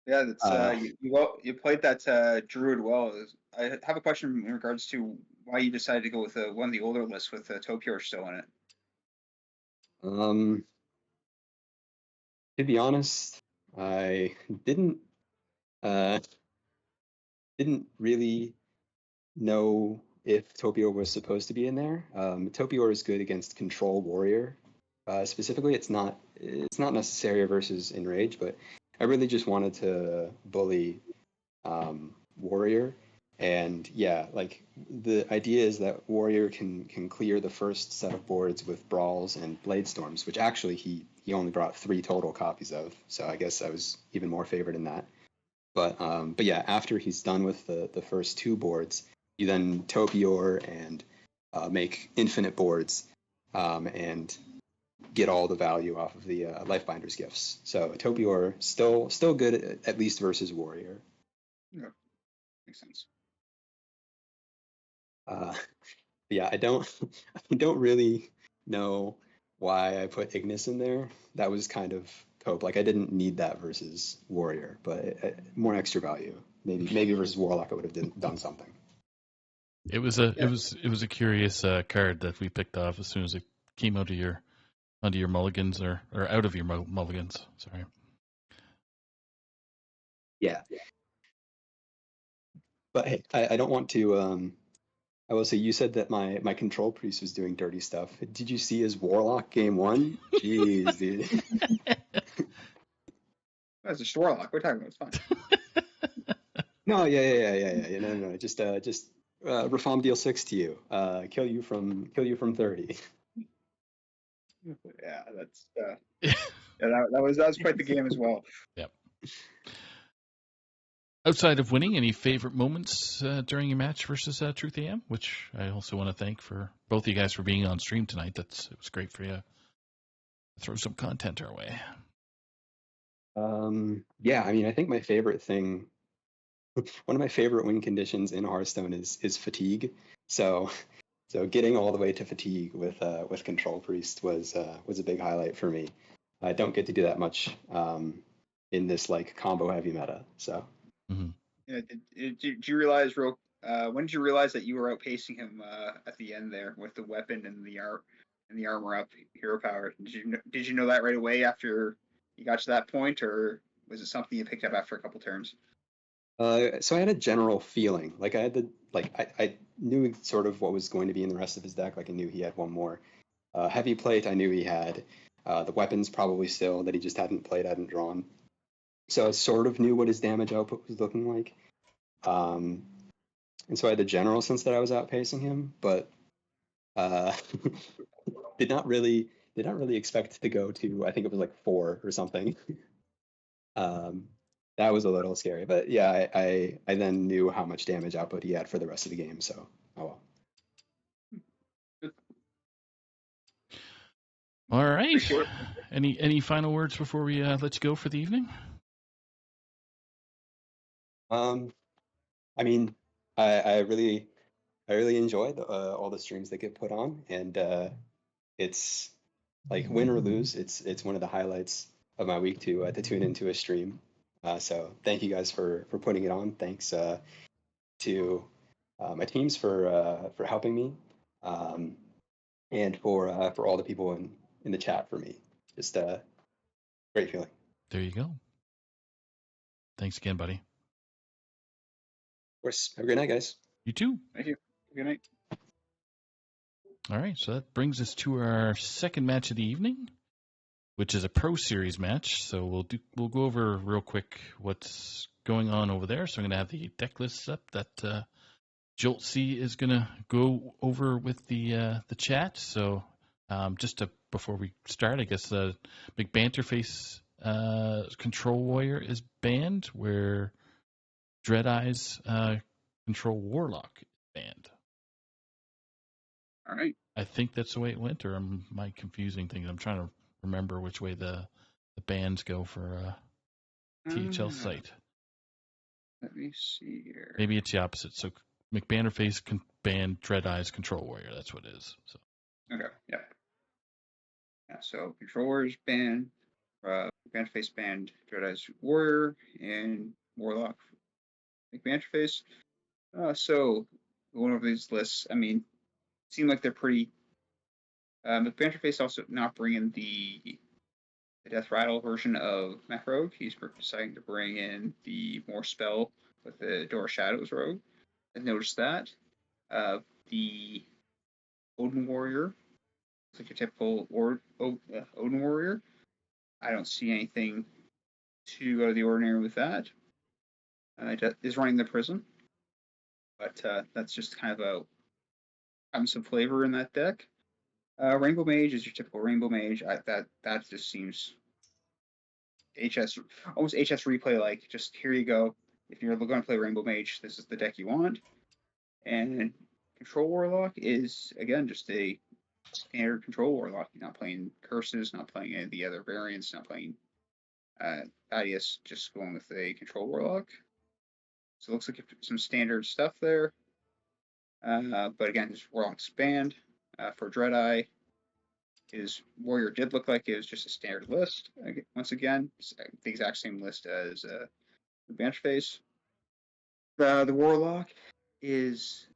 Yeah, that's you played that Druid well. I have a question in regards to why you decided to go with one of the older lists with Topior still in it. To be honest, I uh, didn't really know if Topior was supposed to be in there. Topior is good against Control Warrior. Specifically, it's not necessary versus Enrage, but I really just wanted to bully Warrior. And yeah, like the idea is that Warrior can clear the first set of boards with Brawls and Blade Storms, which actually he only brought 3 total copies of. So I guess I was even more favored in that. But yeah, after he's done with the first 2 boards, you then Topior and make infinite boards and get all the value off of the Lifebinder's gifts. So Topior still good at least versus Warrior. Yeah, makes sense. Yeah, I don't really know why I put Ignis in there. That was kind of cope. Like I didn't need that versus Warrior, but more extra value. Maybe versus Warlock I would have done something. It was a curious card that we picked off as soon as it came out of your mulligans or out of your mulligans. Sorry. Yeah. But hey, I don't want to. I will say you said that my control priest was doing dirty stuff. Did you see his Warlock game 1? Jeez, dude. That's a Warlock. We're talking about it's fine. No, yeah. No. Just Rafam deal 6 to you. Kill you from 30. Yeah, that's yeah, that was quite the game as well. Yep. Outside of winning, any favorite moments during your match versus Truth AM? Which I also want to thank for both of you guys for being on stream tonight. It was great for you to throw some content our way. Yeah, I mean, I think my favorite thing, one of my favorite win conditions in Hearthstone is fatigue. So so getting all the way to fatigue with Control Priest was a big highlight for me. I don't get to do that much in this like combo heavy meta. So Hmm. Yeah, did you realize when did you realize that you were outpacing him at the end there with the weapon and the armor up hero power? Did you know that right away after you got to that point, or was it something you picked up after a couple turns? so I had a general feeling, like I had the like I knew sort of what was going to be in the rest of his deck. Like I knew he had one more heavy plate. I knew he had the weapons probably still that he just hadn't played, hadn't drawn. So I sort of knew what his damage output was looking like. Um, and so I had the general sense that I was outpacing him, but uh, did not really expect to go to, I think it was like 4 or something. Um, that was a little scary, but yeah, I then knew how much damage output he had for the rest of the game. So oh well. All right. Appreciate it. Any final words before we let you go for the evening? Um, I mean, I really enjoy all the streams that get put on, and it's like win or lose, it's one of the highlights of my week to tune into a stream. So thank you guys for putting it on. Thanks to my teams for helping me, um, and for all the people in the chat for me. Just great feeling. There you go. Thanks again, buddy. Of course, have a great night, guys. You too. Thank you. Good night. All right, so that brings us to our second match of the evening, which is a Pro Series match. So we'll go over real quick what's going on over there. So I'm going to have the deck lists up that Jolt C is going to go over with the chat. So before we start, I guess McBanterface Control Warrior is banned, where Dread Eyes Control Warlock is banned. All right. I think that's the way it went, or am I confusing things? I'm trying to remember which way the bans go for THL site. Let me see here. Maybe it's the opposite. So McBanterface can ban Dread Eyes Control Warrior. That's what it is. So Okay. Yeah. Yeah. So controllers banned, face banned, Dread-Eyes Warrior, and Warlock McBanterface. So going over these lists, I mean, seem like they're pretty. McBanterface also not bringing the Death Rattle version of Mech Rogue. He's deciding to bring in the more spell with the Door of Shadows Rogue. I noticed that. The Odin Warrior, it's like your typical Odin Warrior. I don't see anything too out of the ordinary with that. It is running the prison, but that's just kind of having some flavor in that deck. Rainbow Mage is your typical Rainbow Mage. That just seems HS, almost HS replay like. Just here you go. If you're going to play Rainbow Mage, this is the deck you want. And Control Warlock is again just a standard Control Warlock. You're not playing curses, not playing any of the other variants, not playing Thaddeus, just going with a Control Warlock. So it looks like some standard stuff there. But again, his Warlock's banned. For Dreadeye, his Warrior did look like it was just a standard list. Once again, the exact same list as the Benchface. The Warlock is,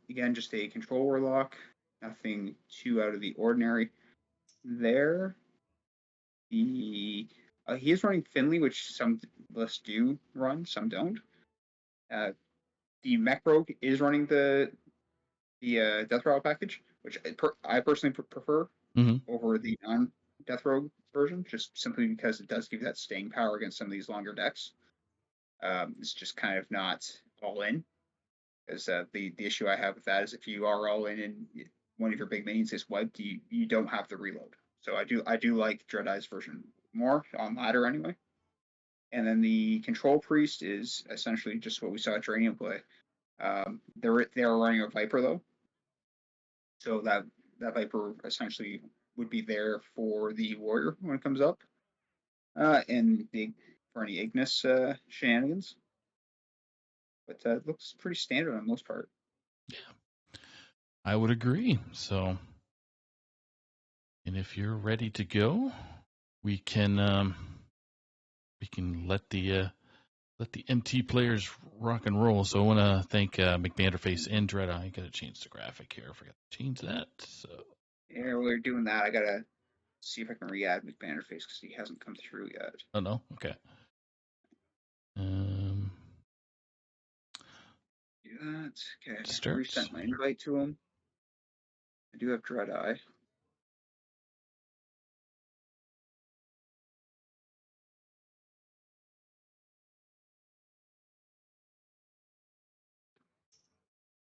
again, just a Control Warlock. Nothing too out of the ordinary there. He is running Finley, which some lists do run, some don't. The Mech Rogue is running the Death Rattle package, which I personally prefer over the non-Death Rogue version, just simply because it does give you that staying power against some of these longer decks. It's just kind of not all in, because the issue I have with that is if you are all in and one of your big minions is wiped, you don't have the reload. So I do like Dread-Eye's version more on ladder anyway. And then the Control Priest is essentially just what we saw at Dranium play. They're running a Viper though, so that Viper essentially would be there for the Warrior when it comes up. And for any Ignis shenanigans. But it looks pretty standard on most part. I would agree. So, and if you're ready to go, we can let the MT players rock and roll. So I want to thank McBanderface and Dreadeye. I got to change the graphic here. I forgot to change that. So Yeah, while we're doing that, I gotta see if I can re-add McBanderface because he hasn't come through yet. oh no, okay. Do that. Okay, Start. resent my invite to him. I do have Dreadeye.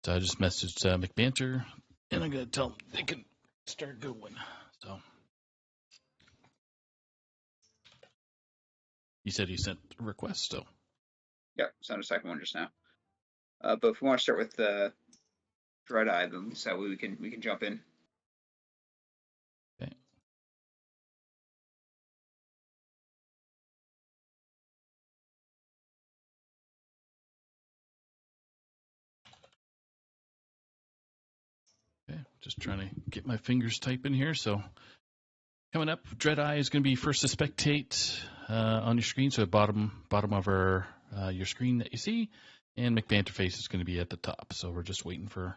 So I just messaged McBanter, and I'm gonna tell them they can start going. So he said he sent a request. So Yeah, sent a second one just now. But if we want to start with Dreadeye, then so we can jump in. okay. Okay, just trying to get my fingers typing here. So coming up, Dreadeye is going to be first to spectate on your screen. So bottom of your screen that you see, and McBanterface is going to be at the top. So we're just waiting for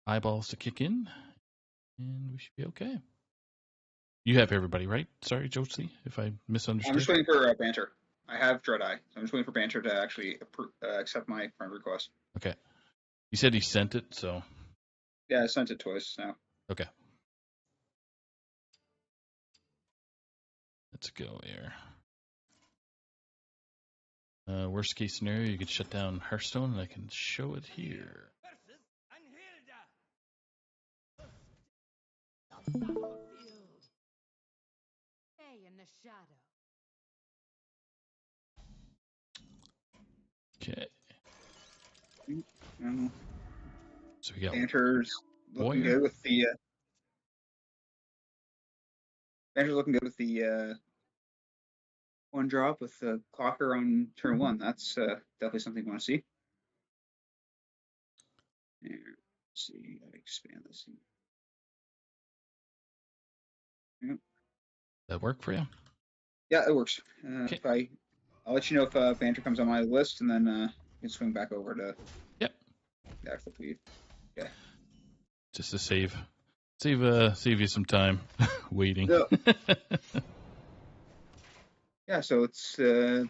eyeballs to kick in, and we should be okay. You have everybody, right? Sorry, Josie, if I misunderstood. I'm just waiting for Banter. I have Dreadeye. So I'm just waiting for Banter to actually accept my friend request. Okay. You said he sent it, so. Yeah, I sent it twice now. Okay. Let's go here. Worst case scenario, you could shut down Hearthstone, and I can show it here. Stay in the shadow. Okay. So we got Banter's looking Warrior. good with the. Banter's looking good with the one drop with the clocker on turn one. That's definitely something you want to see. Here, let's see, I expand this. Yep. That work for you? Yeah, it works. Okay. I'll let you know if Banter comes on my list, and then you can swing back over to. Yep. The actual feed. Okay. Just to save you some time waiting. Yeah. Yeah, so it's two.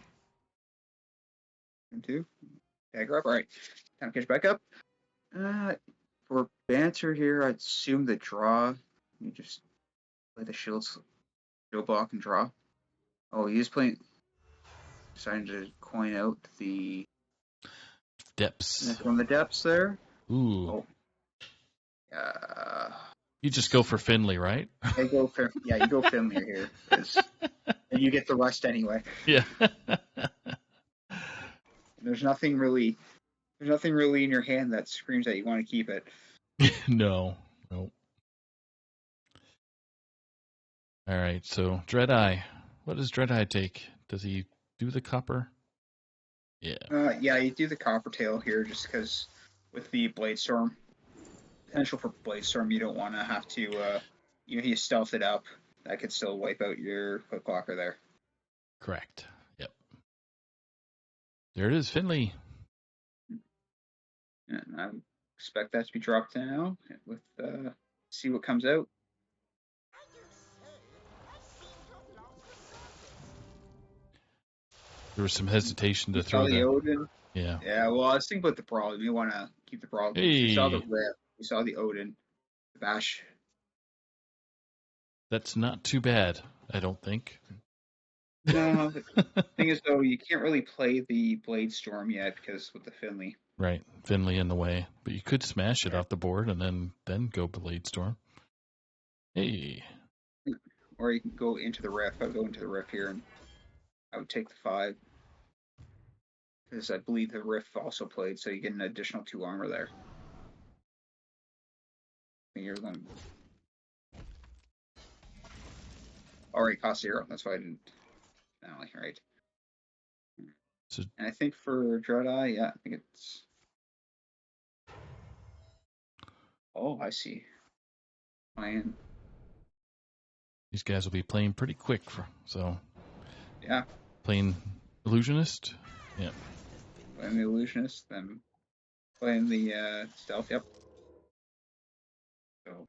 Tag her up. All right. Time to catch back up. For Banter here, I'd assume the draw. You just play the shield block and draw. Oh, he's deciding to coin out the Depths. from the depths there. Ooh. Oh. You just go for Finley, right? You go Finley here, and you get the rest anyway. Yeah. There's nothing really in your hand that screams that you want to keep it. No. All right, so Dreadeye. What does Dreadeye take? Does he do the copper? Yeah. Yeah, you do the copper tail here just because with the Bladestorm, potential for Bladestorm, you don't want to have to, even if you stealth it up, that could still wipe out your Quick Clocker there. Correct. Yep. There it is, Finley. And I expect that to be dropped now with see what comes out. There was some hesitation to throw the Odin. Yeah. Yeah, well, I was thinking about the Brawl. You want to keep the Brawl. Hey. We saw the Rift. We saw the Odin. The Bash. That's not too bad, I don't think. No, the thing is, though, you can't really play the Bladestorm yet because with the Finley. Right, Finley in the way. But you could smash it off the board and then go Bladestorm. Hey. Or you can go into the Rift. I would go into the Rift here, and I would take the 5. Because I believe the Rift also played, so you get an additional 2 armor there. You're going. Alright, cost 0. That's why I didn't. finale, right? So And I think for Dreadeye, yeah, I think it's. Oh, I see. Playing, these guys will be playing pretty quick. yeah, Playing Illusionist. Yeah. playing the illusionist, then playing the stealth. Yep. So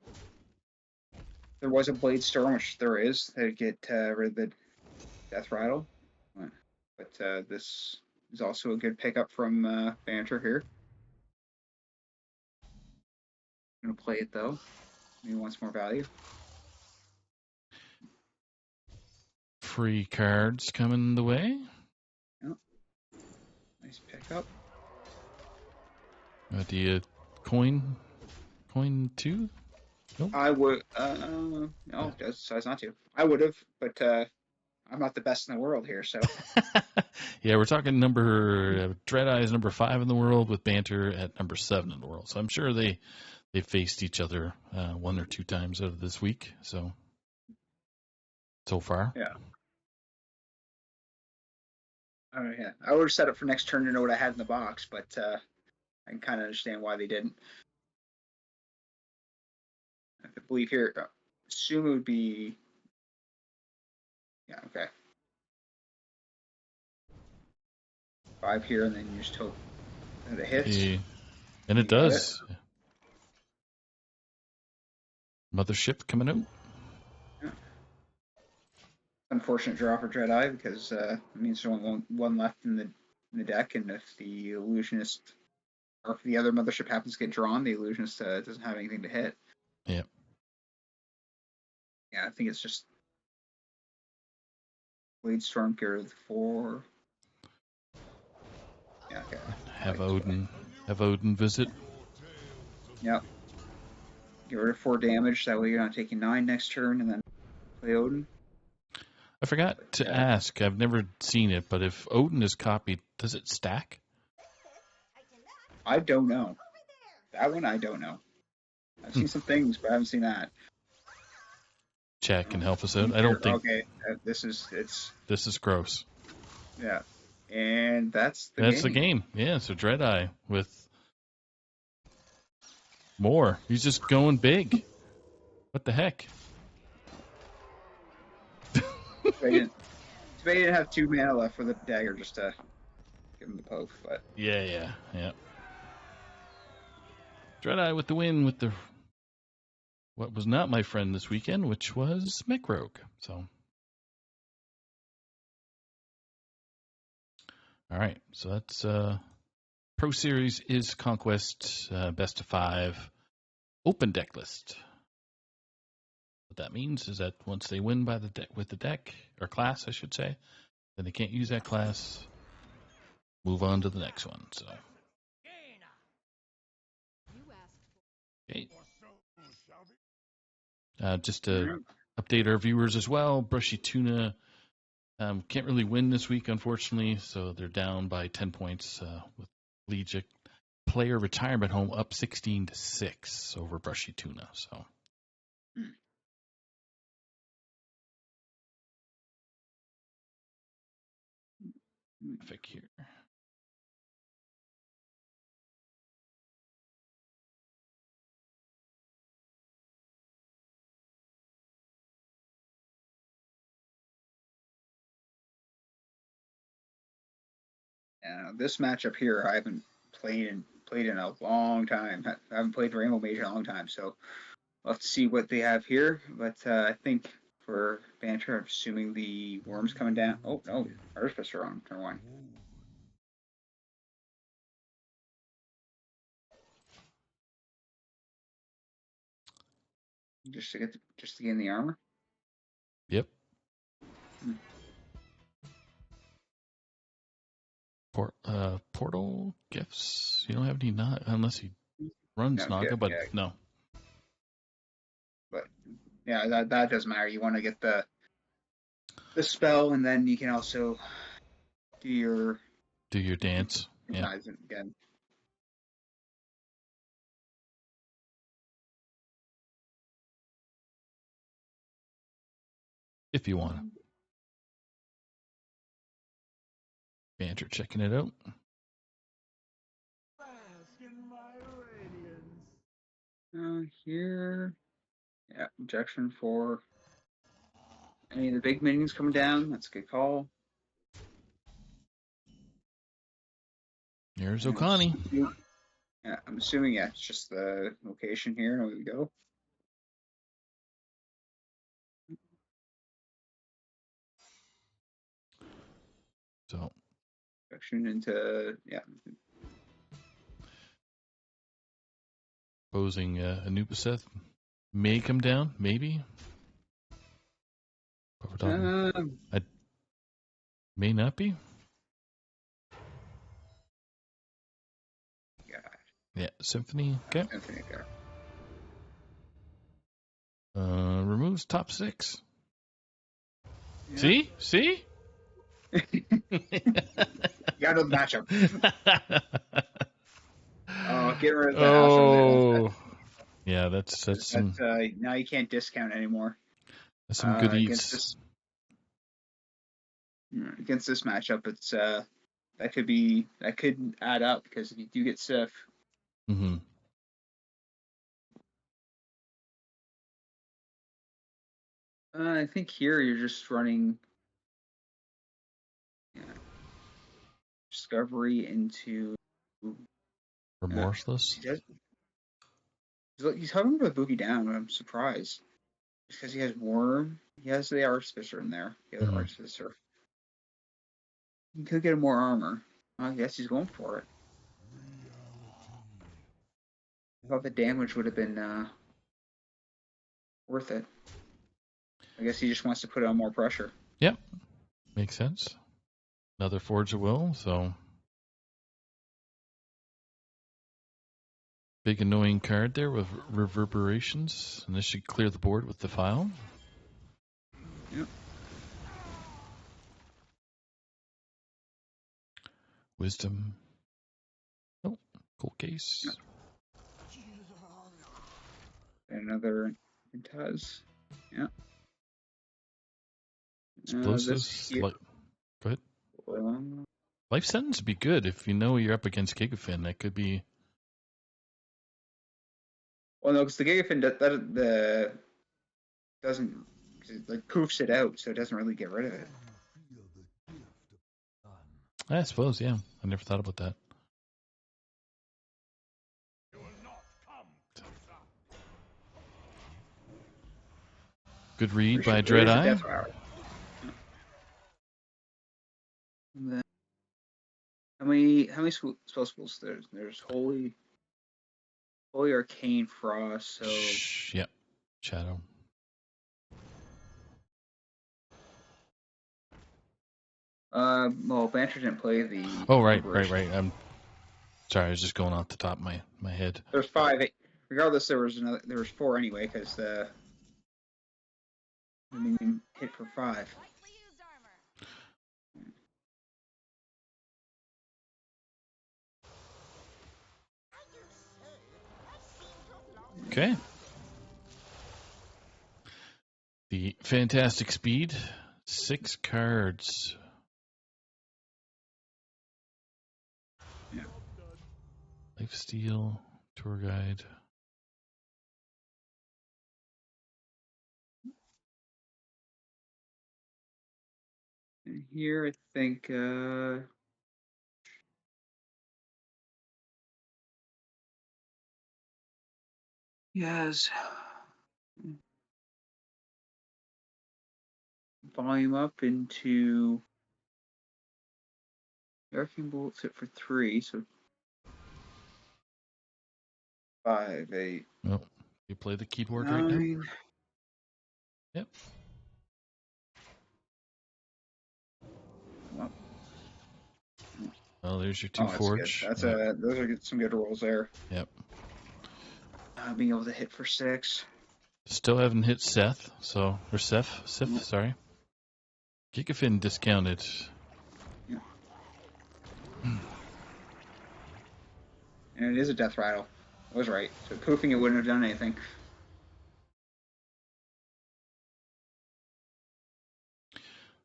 there was a blade storm, which there is. They'd get rid of the death rattle, but this is also a good pickup from Banter here. I'm gonna play it though. He wants more value. Free cards coming the way. Yep. Nice pickup. Do you coin two? Nope. I would. No, decides not to. I would have, but I'm not the best in the world here, so. Yeah, we're talking Dreadeye is number 5 in the world with Banter at number 7 in the world. So I'm sure they faced each other 1 or 2 times out of this week. So far. Yeah. Yeah. I would have set up for next turn to know what I had in the box, but I can kind of understand why they didn't. I believe here, assume it would be. Yeah. Okay. 5 here, and then you just hope that it hits. And it You got does. Mothership coming out. Yeah. Unfortunate draw for Dreadeye because it means there's only one left in the deck, and if the illusionist or if the other mothership happens to get drawn, the illusionist doesn't have anything to hit. Yeah. Yeah, I think it's just Blade Storm Gear 4. Yeah, okay. Have Odin visit. Yep. Get rid of 4 damage. That way you're not taking 9 next turn, and then play Odin. I forgot to ask. I've never seen it, but if Odin is copied, does it stack? I don't know. That one I don't know. I've seen some things, but I haven't seen that. Chat can help us out. I don't think. Okay, this is gross. Yeah, and that's the game. Yeah, so Dreadeye with more. He's just going big. What the heck? They didn't have 2 mana left for the dagger just to give him the poke, but Yeah. Dreadeye with the win with the what was not my friend this weekend, which was Mech Rogue. So, all right, so that's Pro Series is Conquest best of 5 open deck list. What that means is that once they win by with the deck or class, I should say, then they can't use that class. Move on to the next one. So, okay. Just to update our viewers as well, Brushy Tuna can't really win this week, unfortunately, so they're down by 10 points with Legic player retirement home up 16-6 over Brushy Tuna. So. Traffic here. this matchup here I haven't played in a long time. I haven't played Rainbow Mage in a long time, so we'll have to see what they have here. But I think for Banter, I'm assuming the worm's coming down. Oh no, Artificer on turn 1. Just to gain the armor. Yep. Portal gifts. You don't have any unless he runs Naga, but yeah. no. But yeah, that doesn't matter. You want to get the spell, and then you can also do your dance. Yeah. Again. If you want to. Banter checking it out. Here, yeah, objection for any of the big minions coming down. That's a good call. Here's And Okani. Yeah, I'm assuming, yeah, it's just the location here, and away we go. So Objection into, yeah. opposing Anubiseth may come down, maybe. But we're talking, may not be. Yeah. Yeah, Symphony. Okay. Symphony, okay. Removes top 6. Yeah. See? See? You got to matchup. Get rid of that. Oh. Yeah, that's some now you can't discount anymore. that's some good Against eats. this matchup, it's that could add up, because if you do get Sif, Mm-hmm. I think here you're just running Discovery into Remorseless. He's having a boogie down, but I'm surprised. Because he has Worm, he has the Artificer in there. The other Artificer. He could get more armor. I guess he's going for it. I thought the damage would have been worth it. I guess he just wants to put on more pressure. Yep. Makes sense. Another Forge of Will, so big annoying card there with reverberations, and this should clear the board with the file. Yep. Wisdom. Oh, cool case. Yep. Another Taz. Yeah. Explosives. Go ahead. Life sentence would be good if you know you're up against Gigafin. That could be. Well, no, because the Gigafin doesn't like poofs it out, so it doesn't really get rid of it. I suppose, yeah. I never thought about that. Good read by Dreadeye. How many spell schools there's? There's Holy Arcane Frost. So yep, Shadow. Well, Banter didn't play the. Oh, right. I'm sorry, I was just going off the top of my head. There's 5. Regardless, there was 4 anyway, because the minion hit for 5. Okay. The fantastic speed, 6 cards. Yeah. Lifesteal, Tour Guide. And here, I think yes. Volume up into Arcane Bolts hit for 3, so 5, 8. Oh, you play the keyboard 9. right now? Yep. Well, there's your 2 Forge. That's those are some good rolls there. Yep. Being able to hit for 6. Still haven't hit Seth, or Sif, sorry. Gigafin discounted. Yeah. And it is a death rattle. I was right. So poofing it wouldn't have done anything.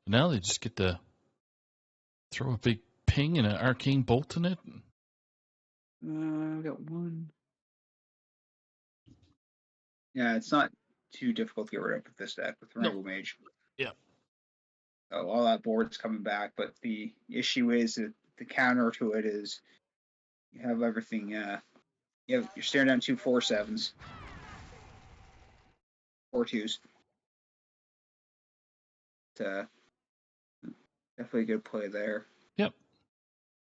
Now they just get to throw a big ping and an arcane bolt in it. I got one. Yeah, it's not too difficult to get rid of with this deck with Rainbow Mage. Yeah. So all that board's coming back, but the issue is that the counter to it is you have everything. You're staring down 2 4/7s, 4/2s. Definitely a good play there. Yep.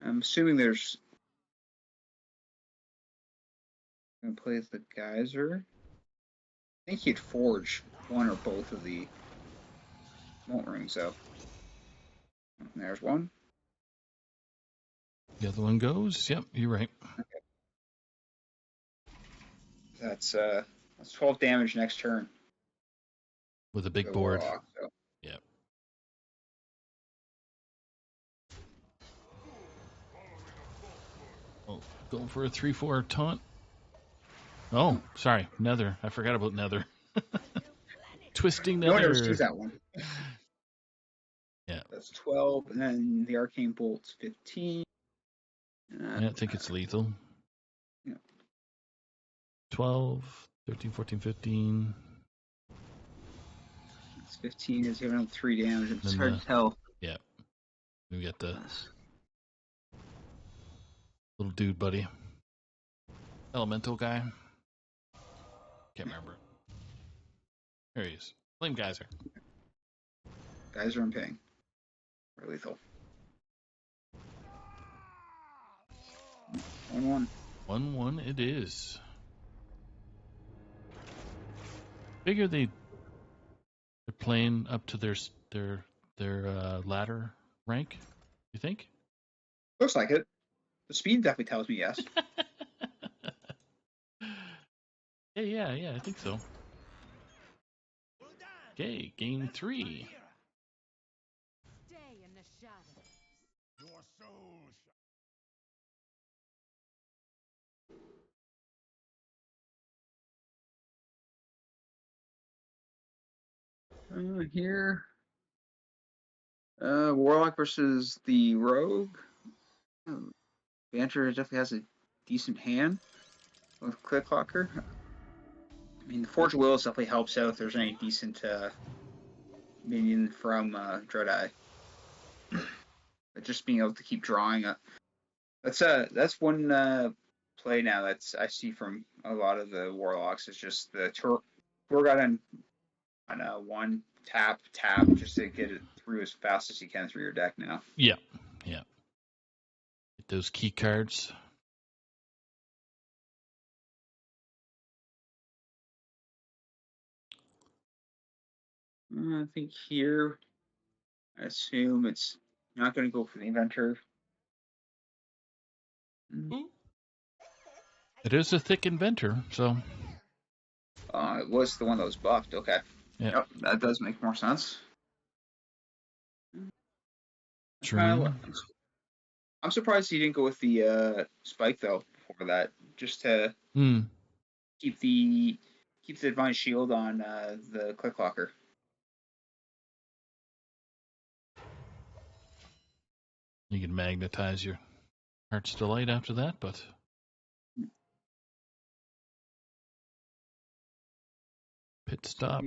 I'm assuming there's going to play the Geyser. I think he'd forge one or both of the Malt Rings, though. There's one. The other one goes. Yep, you're right. Okay. That's 12 damage next turn. With a big The board. Warlock, so. Yep. Oh, going for a 3/4 taunt. Oh, sorry, Nether. I forgot about Nether. Twisting Nether. No one ever sees that one. Yeah. That's 12, and then the Arcane Bolt's 15. I don't think it's lethal. Yeah. 12, 13, 14, 15. It's 15 is giving him 3 damage. It's Then hard to tell. Yeah. We got the little dude buddy. Elemental guy. Can't remember. There he is. Flame Geyser. Geyser and Ping. Or lethal. 1/1. 1/1 it is. Figure they're playing up to their ladder rank. You think? Looks like it. The speed definitely tells me yes. Yeah, I think so. Okay, game 3. Stay in the shadows. Your soul Here. Warlock versus the Rogue. Banter definitely has a decent hand with Click Clocker. I mean, the Forge of Wills definitely helps out if there's any decent minion from Dreadeye. But just being able to keep drawing that's one play now that's I see from a lot of the Warlocks is just the Torgot on a one tap just to get it through as fast as you can through your deck now. Yeah. Get those key cards. I think here, I assume it's not going to go for the Inventor. It is a thick inventor, so. It was the one that was buffed. Okay. Yeah. Yep, that does make more sense. True. I'm surprised he didn't go with the spike though for that, just to keep the Divine Shield on the Click Clocker. You can magnetize your Heart's Delight after that, but. Pit stop.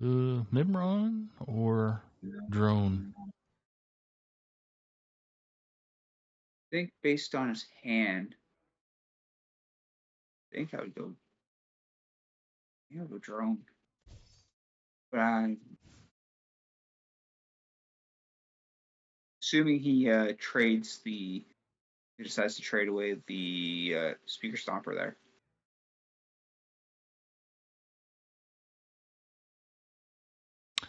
Nimron or Drone? I think based on his hand, I think I would go. I would go Drone, but I'm assuming he decides to trade away the Speaker Stomper there.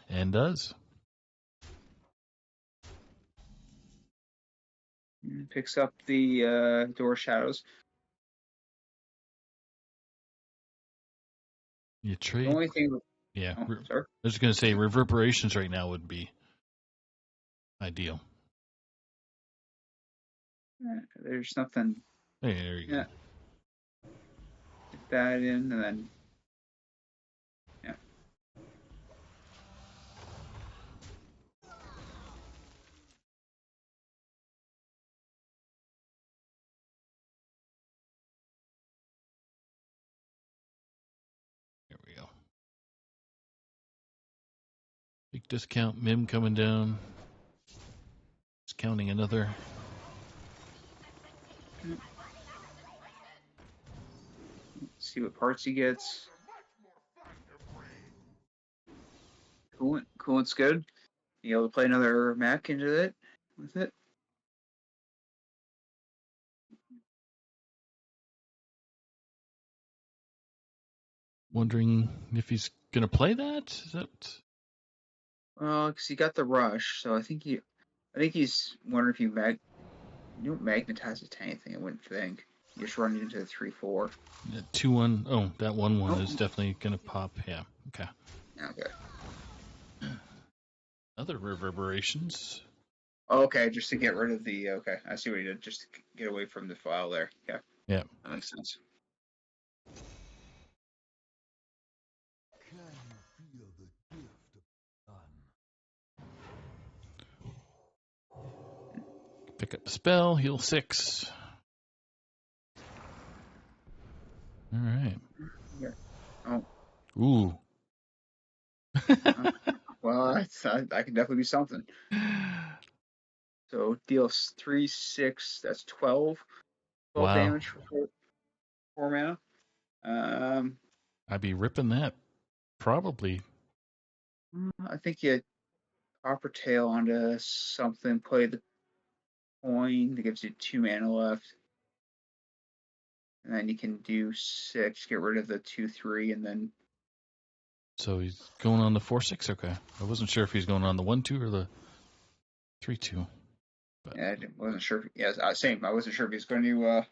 And does. Picks up the Door Shadows. You trade. The only thing. Yeah. Sorry. I was going to say reverberations right now would be ideal. There's nothing. Hey, there you go. Get that in, and then. Yeah. Deep discount, Mim coming down. Discounting another. See what parts he gets. Coolant's good. You able to play another Mac into it with it? Wondering if he's gonna play that. Is that? Well, because he got the rush, so I think he's wondering if you don't magnetize it to anything. I wouldn't think. You just run it into the 3-4. 2-1. Oh, that 1-1 Oh. is definitely gonna pop. Yeah. Okay. Okay. Other reverberations. Okay, just to get rid of the. Okay, I see what you did. Just to get away from the file there. Yeah. Yeah. That makes sense. Can you feel the gift of sun? Pick up a spell. Heal 6. All right. Yeah. Oh. Ooh. Well, I can definitely be something. So deals 3, 6. That's 12. 12 Wow. damage for 4 mana. I'd be ripping that. Probably. I think you copper tail onto something. Play the coin that gives you 2 mana left. And then you can do 6, get rid of the 2-3, and then. So he's going on the 4-6. Okay. I wasn't sure if he's going on the 1-2 or the 3-2. But Yeah, I wasn't sure. Yeah, same. I wasn't sure if he's going to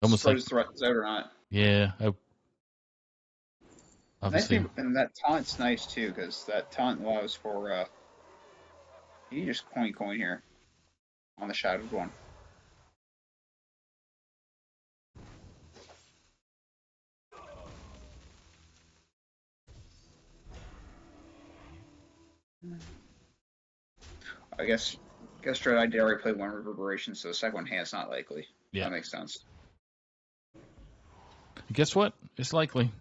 almost spread like his threats out or not. yeah. Nice Obviously. thing, and that taunt's nice too, because that taunt allows for. You just coin here on the shadowed one. I guess Dread did already play one reverberation, so the second one hand's not likely. Yeah. That makes sense. Guess what? It's likely.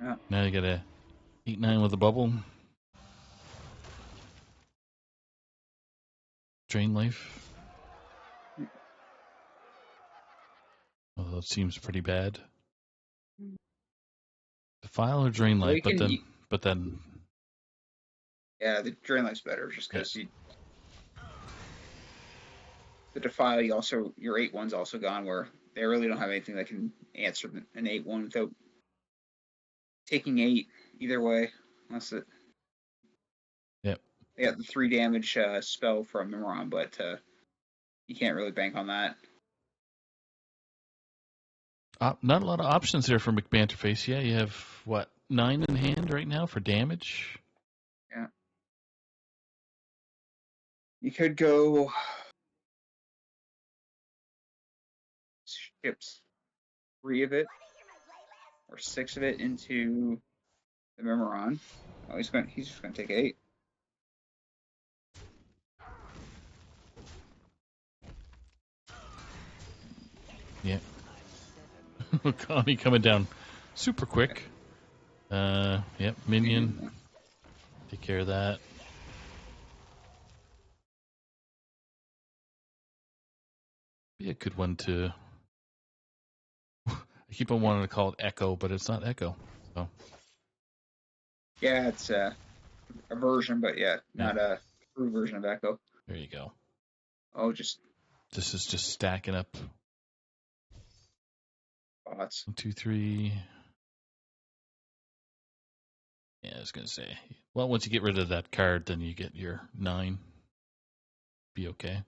Yeah. Now you got a 8-9 with a bubble. Drain life. Although it seems pretty bad. Defile or drain Well, life, but then. Yeah, the drain life's better just because the defile. Your 8-1's also gone, where they really don't have anything that can answer an 8-1 without taking 8 either way. Unless it. Yep. They got the 3 damage spell from Mimron, but you can't really bank on that. Not a lot of options there for McBanterface. Yeah, you have what 9 in hand right now for damage. Yeah. You could go ships 3 of it or 6 of it into the Mimron. Oh, he's just gonna take 8. Yeah. Connie coming down super quick. Yep, minion. Take care of that. Be a good one to. I keep on wanting to call it Echo, but it's not Echo. So. Yeah, it's a version, but not a true version of Echo. There you go. Oh, just This is just stacking up. bots. 1, 2, 3. Yeah, I was gonna say. Well, once you get rid of that card, then you get your 9. Be okay.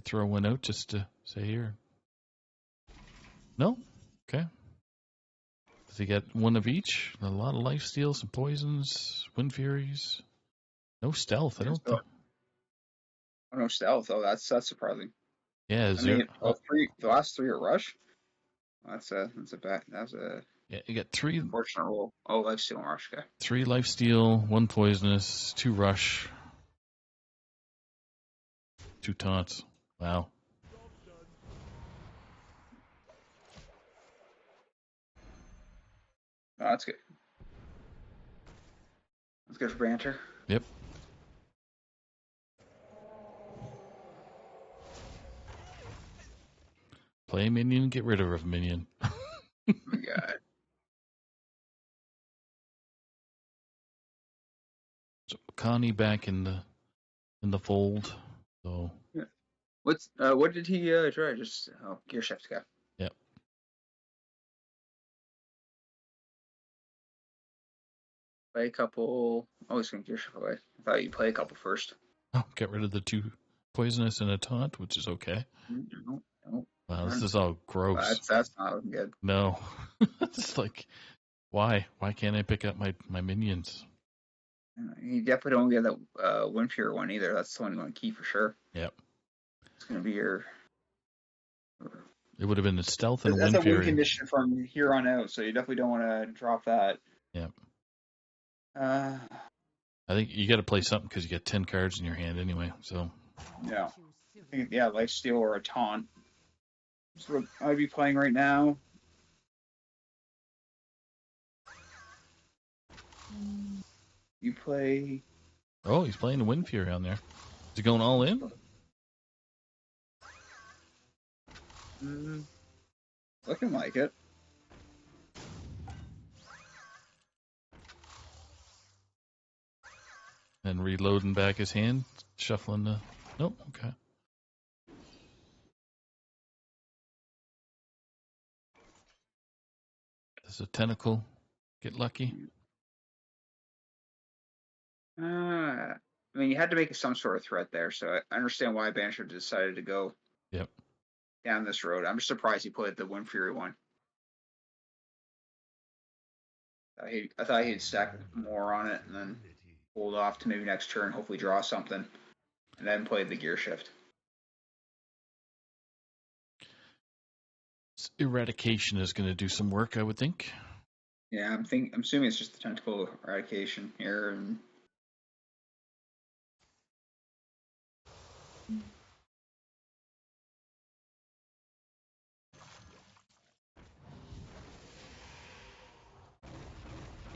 Throw one out just to say here. No? Okay. Does he get one of each? A lot of life steals, some poisons, wind furies. No stealth, I don't think. Oh, no stealth. Oh, that's surprising. Yeah, I mean, the last 3 are rush. That's a Yeah, you got 3 unfortunate roll. Oh, life steal and rush. Okay. 3 life steal, 1 poisonous, 2 rush, 2 taunts. Wow. Oh, that's good. That's good for banter. Yep. Play a minion, get rid of a minion. Oh my god. So Connie back in the fold. So What did he try? Just gear shift guy. yep. Play a couple. Oh, he's going gear shift away. I thought you'd play a couple first. Oh, get rid of the 2 poisonous and a taunt, which is okay. No, no. Wow, this is all gross. That's not looking good. No. It's like, why? Why can't I pick up my minions? You definitely don't get that Wind Fury one either. That's the one you want to keep for sure. Yep. It's going to be your. It would have been a stealth and a That's wind a win fury. condition from here on out, so you definitely don't want to drop that. Yep. Uh, I think you got to play something because you get 10 cards in your hand anyway. So yeah. I think, yeah, Lifesteal or a Taunt. That's what I'd be playing right now. You play. oh, he's playing the wind fury on there. Is he going all in? Looking like it. And reloading back his hand, shuffling the. Nope. Okay. There's a tentacle. Get lucky. I mean, you had to make some sort of threat there, so I understand why Bancher decided to go Yep. down this road. I'm just surprised he played the Wind Fury one. I thought he'd stack more on it and then hold off to maybe next turn, hopefully draw something, and then play the gear shift. Eradication is going to do some work, I would think. Yeah, I'm assuming it's just the tentacle eradication here, and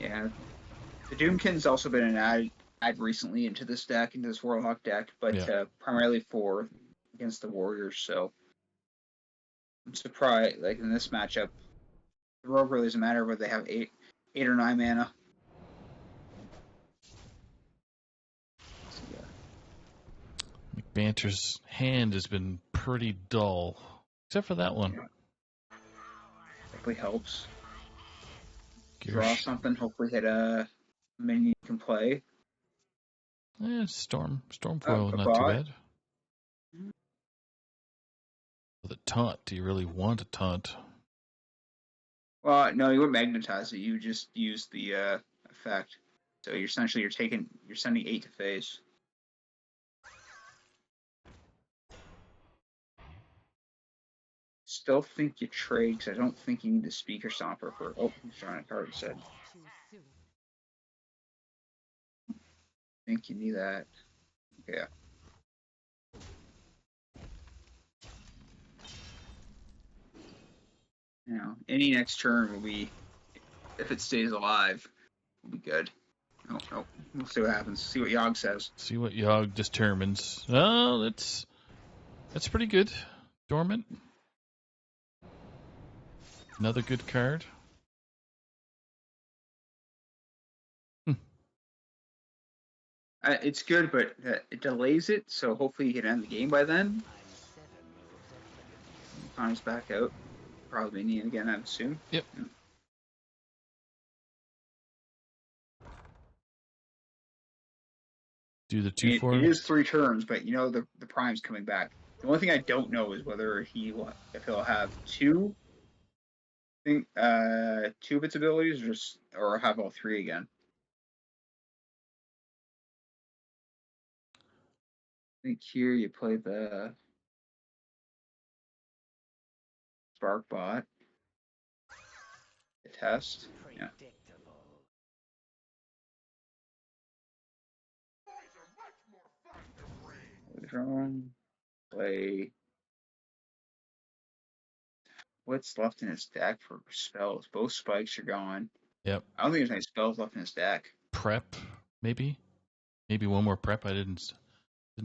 yeah, the Doomkin's also been an add recently into this deck, into this Warlock deck, but Yeah. Primarily for against the Warriors. So I'm surprised, like in this matchup, the Rogue really doesn't matter whether they have eight or 9 mana. So, yeah. McBanter's hand has been pretty dull, except for that one. Definitely helps. Gear Draw something, hopefully hit a minion you can play. Storm Foil, a not bot. too bad. With a taunt, do you really want a taunt? Well, no, you wouldn't magnetize it. You just use the effect. So you're essentially you're sending 8 to phase. Still think you trade because I don't think you need the Speaker Stomper for. Oh, he's drawing a card instead. I think you need that. Yeah. You know, any next turn will be, if it stays alive, will be good. Oh, we'll see what happens. See what Yogg says. See what Yogg determines. Oh, that's pretty good. Dormant. Another good card. It's good, but it delays it, so hopefully you can end the game by then. Connor's back out. Probably need again, I assume. Yep. Do the 2/4. It is 3 turns, but you know the prime's coming back. The only thing I don't know is whether if he'll have two of its abilities or have all 3 again. I think here you play the Spark Bot. The test. Yeah. Drone. Play. What's left in his deck for spells? Both spikes are gone. Yep. I don't think there's any spells left in his deck. Prep, maybe one more prep. I didn't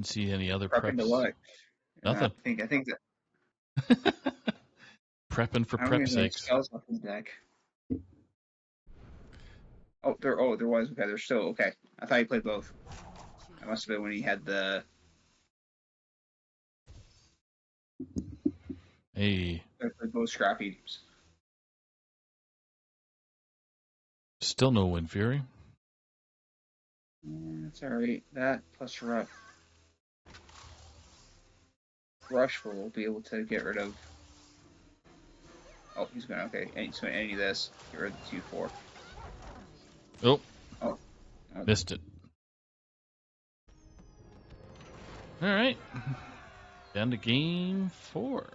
see any other Prep into preps. what? Nothing. I think that Prepping for I don't think prep there's any sakes. spells left in his deck. There was. Okay, there's still okay. I thought he played both. That must have been when he had the. Hey, I played both Scrappy. still no Wind Fury. That's alright. That plus Rush will be able to get rid of. Oh, he's going to, okay. So any of this, get rid of the 2/4. Oh, Oh. missed it. All right, down to game 4.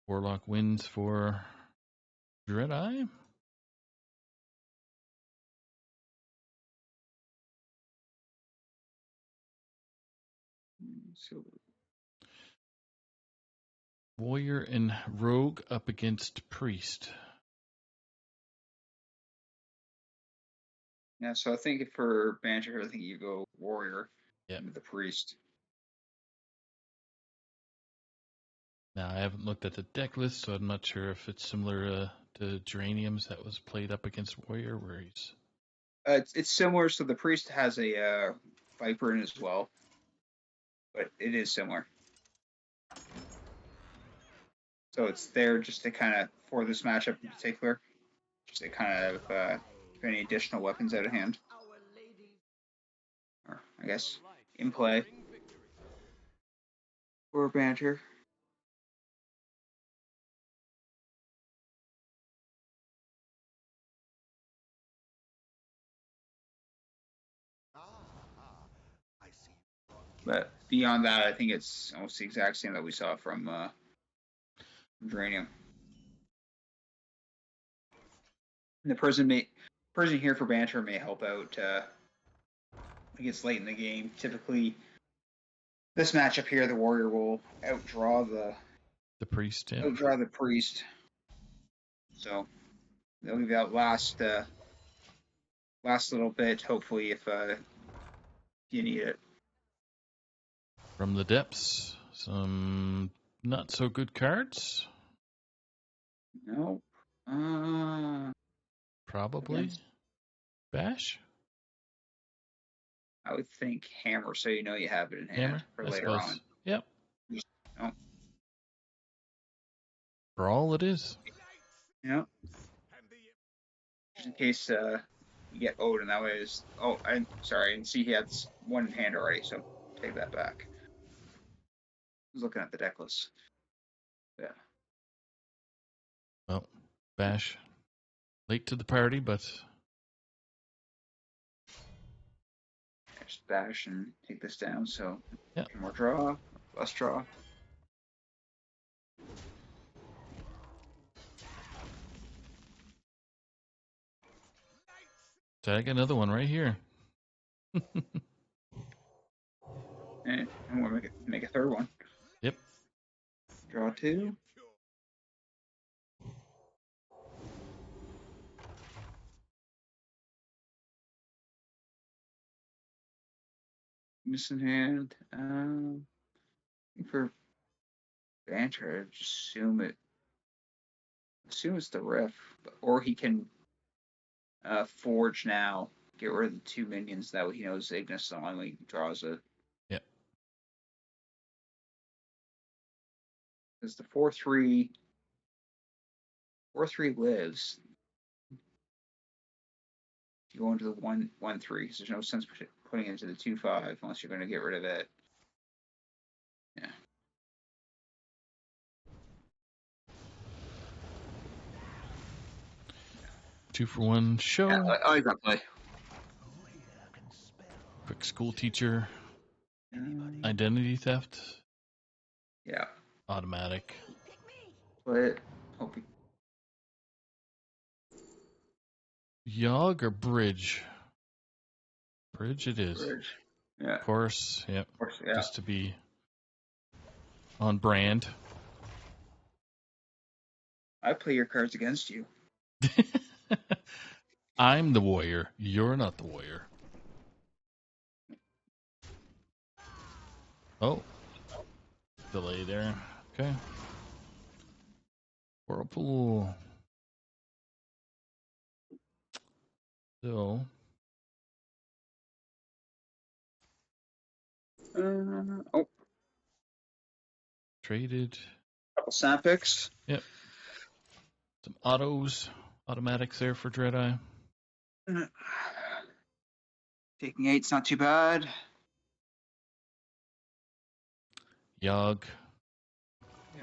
Warlock wins for Dreadeye. So, Warrior and Rogue up against Priest. yeah, so I think for Banter, I think you go Warrior Yep. with the Priest. Now, I haven't looked at the deck list, so I'm not sure if it's similar to Geraniums that was played up against Warrior, where he's... It's similar, so the Priest has a Viper in as well, but it is similar. So it's there just to kind of, for this matchup in particular, just to kind of give any additional weapons out of hand. Or, I guess, in play. For Banter. I see. But beyond that, I think it's almost the exact same that we saw from Dranium. The person here for Banter may help out. It gets late in the game. Typically, this matchup here, the Warrior will outdraw The Priest, yeah. the Priest. So they'll leave out last little bit. Hopefully, if you need it. From the depths, some not so good cards. No. Probably. Against- Bash? I would think Hammer, so you know you have it in hand Hammer? for I later suppose. on. Yep. Oh. For all it is. Yeah. Just in case you get Odin, that way is. Oh, I'm sorry. And see, he had one in hand already, so take that back. I was looking at the deck list. Yeah. Well, Bash. Late to the party, but Just bash and take this down. So yeah. more draw, less draw. Tag another one right here. And I'm gonna make a third one. Yep. Draw 2. Missing hand. For Banter, just assume it's the riff, or he can forge now. Get rid of the 2 minions. That way he knows Ignis on when he draws it. Yep. Because the 4/3 lives. You go into the 1/1/3, because there's no sense putting it into the 2/5 unless you're going to get rid of it. Yeah. Two for one show. Yeah, I like that play. Quick school teacher. Um, Identity theft. yeah. Automatic. Play it. Hope you. Yogg or Bridge? Bridge it is. Bridge. Yeah. Of course, yep. Of course, yeah. Just to be on brand. I play your cards against you. I'm the warrior. You're not the warrior. Oh. Delay there. Okay. Whirlpool. So. Oh, Traded. couple snap picks. Yep. Some automatics there for Dreadeye. Taking 8's not too bad. Yogg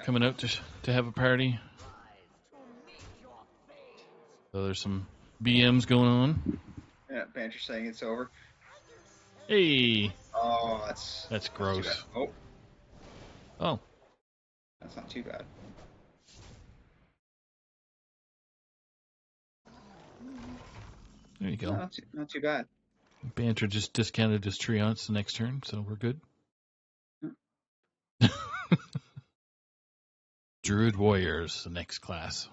coming out to have a party. So there's some BMs going on. Yeah, Banter saying it's over. Hey, Oh, that's that's too gross. bad. Oh, Oh, that's not too bad. there you No, go. not too bad. Banter just discounted his Treants the next turn, so we're good. Druid Warriors, the next class.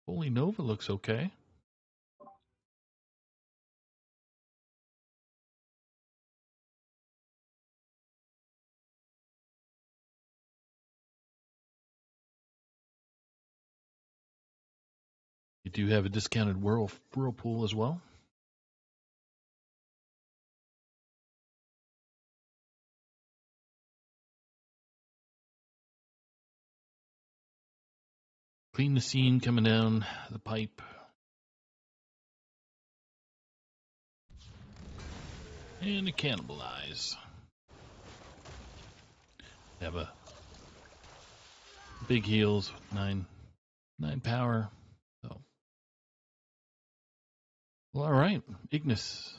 Holy Nova looks okay. You do have a discounted Whirlpool as well. Clean the scene coming down the pipe. And a cannibalize. Have a big heals with 9 power. So, well, all right, Ignis.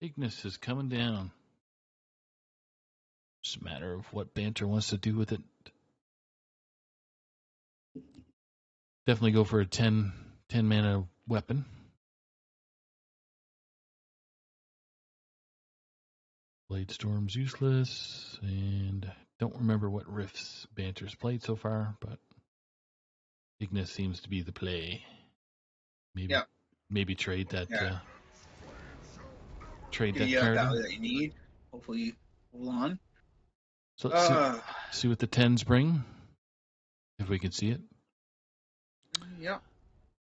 Ignis is coming down. It's a matter of what Banter wants to do with it. Definitely go for a 10 mana weapon. Blade Storm's useless, and don't remember what riffs Banter's played so far, but Ignis seems to be the play. Maybe trade that Give that you card. value that you need. Hopefully, hold on. So let's see what the 10s bring, if we can see it. Yeah.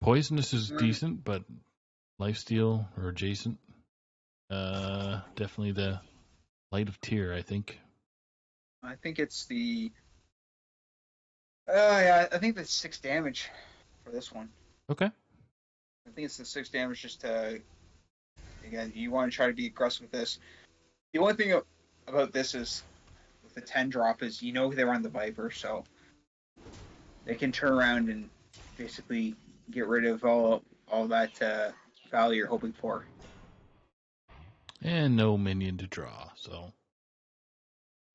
Poisonous is decent, but lifesteal or adjacent, definitely the Light of Tear, I think. I think it's the. Yeah, I think that's 6 damage for this one. Okay. I think it's the 6 damage just to. Again, you want to try to be aggressive with this. The only thing about this is with the 10 drop is they're on the Viper, so they can turn around and basically get rid of all that value you're hoping for. And no minion to draw, so.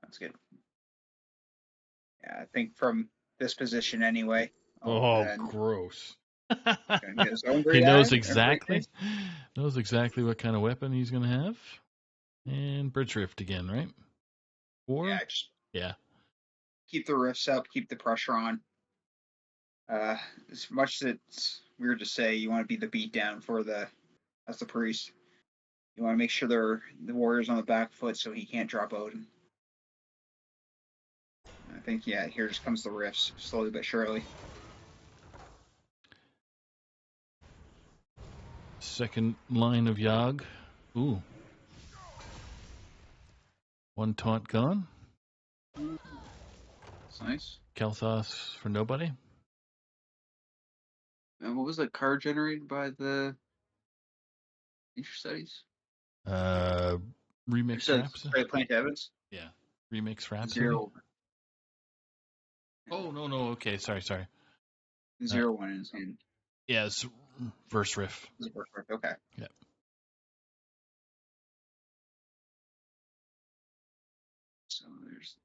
That's good. Yeah, I think from this position anyway. Gross. Get his own He great knows eye, exactly what kind of weapon he's going to have. And Bridge Rift again, right? Or Yeah, keep the rifts up, keep the pressure on. As much as it's weird to say, you want to be the beatdown as the priest. You want to make sure the warrior's on the back foot so he can't drop out. I think here just comes the rifts slowly but surely. second line of Yogg. Ooh. One taunt gone. That's nice. Kalthos for nobody. And what was that card generated by the nature studies? Remix Rhapsody. Plant Evans? Yeah. Remix Rhapsody. 0. Oh, no. Okay, sorry. 0-1 in his hand. Yeah, it's Verse Riff. Okay. Yeah. So there's.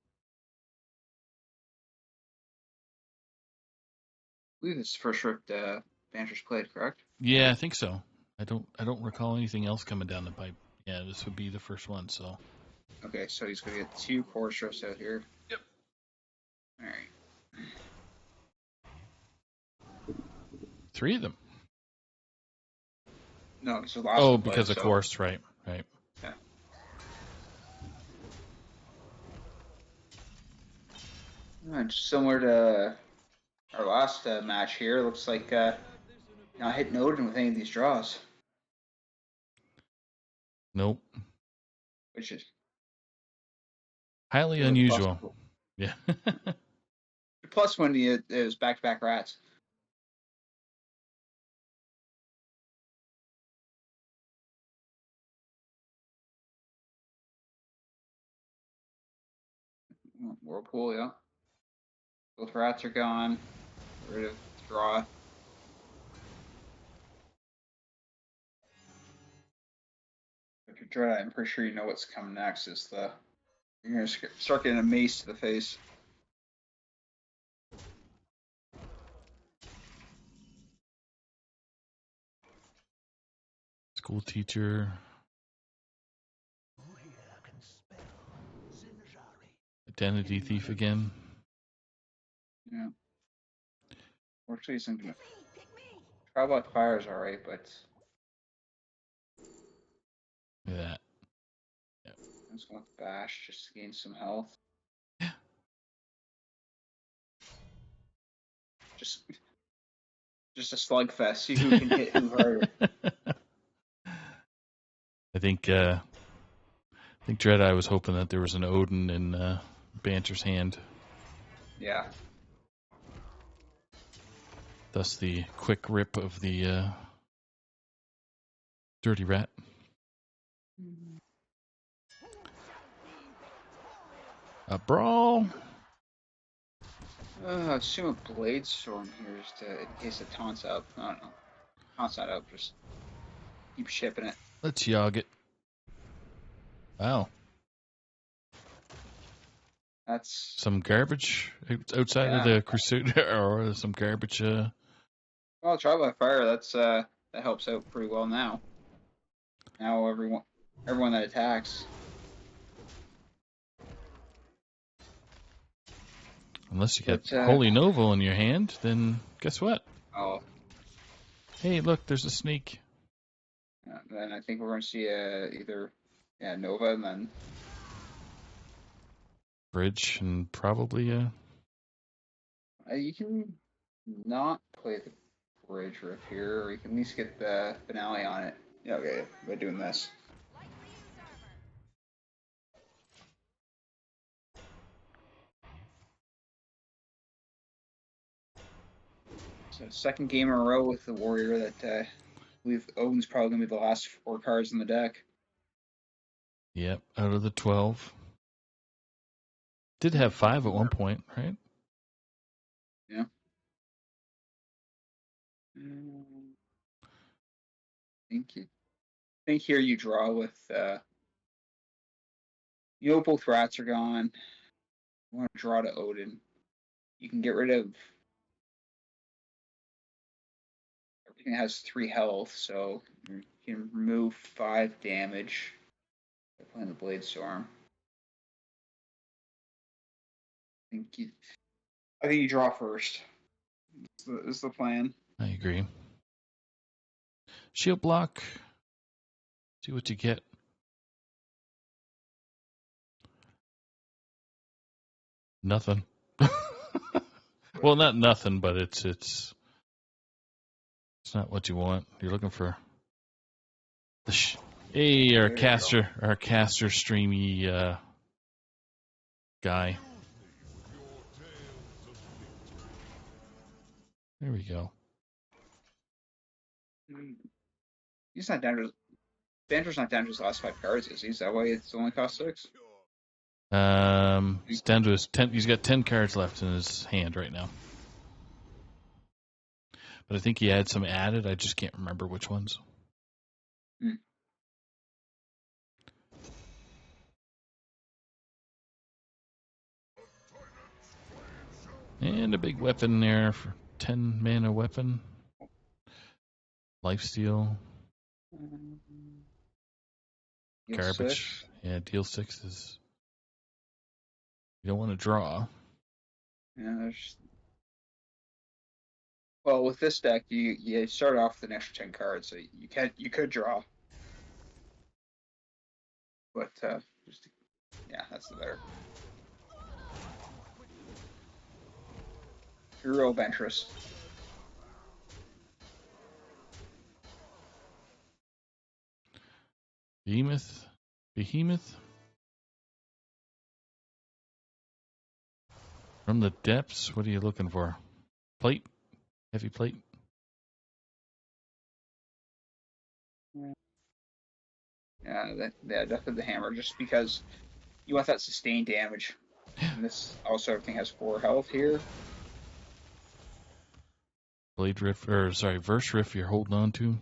I believe this first ripped Banter's played, correct? Yeah, I think so. I don't recall anything else coming down the pipe. Yeah, this would be the first one. So Okay, so he's going to get 2 core stress out here. Yep. All right. 3 of them. No, it's the last Oh, one played, because of so- course, right. Yeah. Similar to our last match here, looks like not hitting Odin with any of these draws, Nope. which is Highly really unusual. plus- Yeah. Plus when it was back-to-back rats. Whirlpool, yeah. Both rats are gone. Get rid of draw. If you're Dread, I'm pretty sure you know what's coming next. Is you're gonna start getting a mace to the face. School teacher. Identity thief again. Yeah. Fortunately, he's gonna try about fire is alright, but Look at that. I'm just going with bash just to gain some health. Just a slugfest. See who can hit who harder. I think Dreadeye was hoping that there was an Odin in Banter's hand. Yeah. Thus the quick rip of the dirty rat. A brawl. I assume a blade storm here just in case it taunts up. I don't know. Taunts not up, just keep shipping it. Let's yog it. Wow. That's Some garbage outside of Yeah. the Crusader, or some garbage. well, try by fire. That helps out pretty well now. Now everyone that attacks. Unless you got But, Holy Novel in your hand, then guess what? Oh, Hey, look, there's a snake. then I think we're going to see either Nova and then Bridge and probably you can not play the bridge riff here, or you can at least get the finale on it. Yeah, okay, by doing this. So second game in a row with the warrior that I believe Odin's probably going to be the last 4 cards in the deck. yep, out of the 12. Did have 5 at one point, right? Yeah. I think here you draw with both rats are gone. You want to draw to Odin. You can get rid of everything that has 3 health, so you can remove 5 damage by playing the Blade Storm. I think you draw first. Is the plan. I agree. Shield block. See what you get. Nothing. Well, not nothing, but it's not what you want. You're looking for the hey, our caster streamy guy. There we go. He's not down to Banter's not down to his last 5 cards, is he? Is that why it's only cost 6? He's down to his 10. He's got 10 cards left in his hand right now. But I think he had some added. I just can't remember which ones. And a big weapon there for 10 mana weapon. Lifesteal, Um, Deal garbage. 6. Yeah, deal 6 is. You don't want to draw. Yeah, there's. Well, with this deck, you start off with an extra 10 cards, so you could draw, but just yeah, that's the better. Hero Ventress. Behemoth. Behemoth. From the depths, what are you looking for? Plate? Heavy plate? Yeah, definitely the hammer, just because you want that sustained damage. And this also everything has 4 health here. Blade Riff, or sorry, Verse Riff you're holding on to.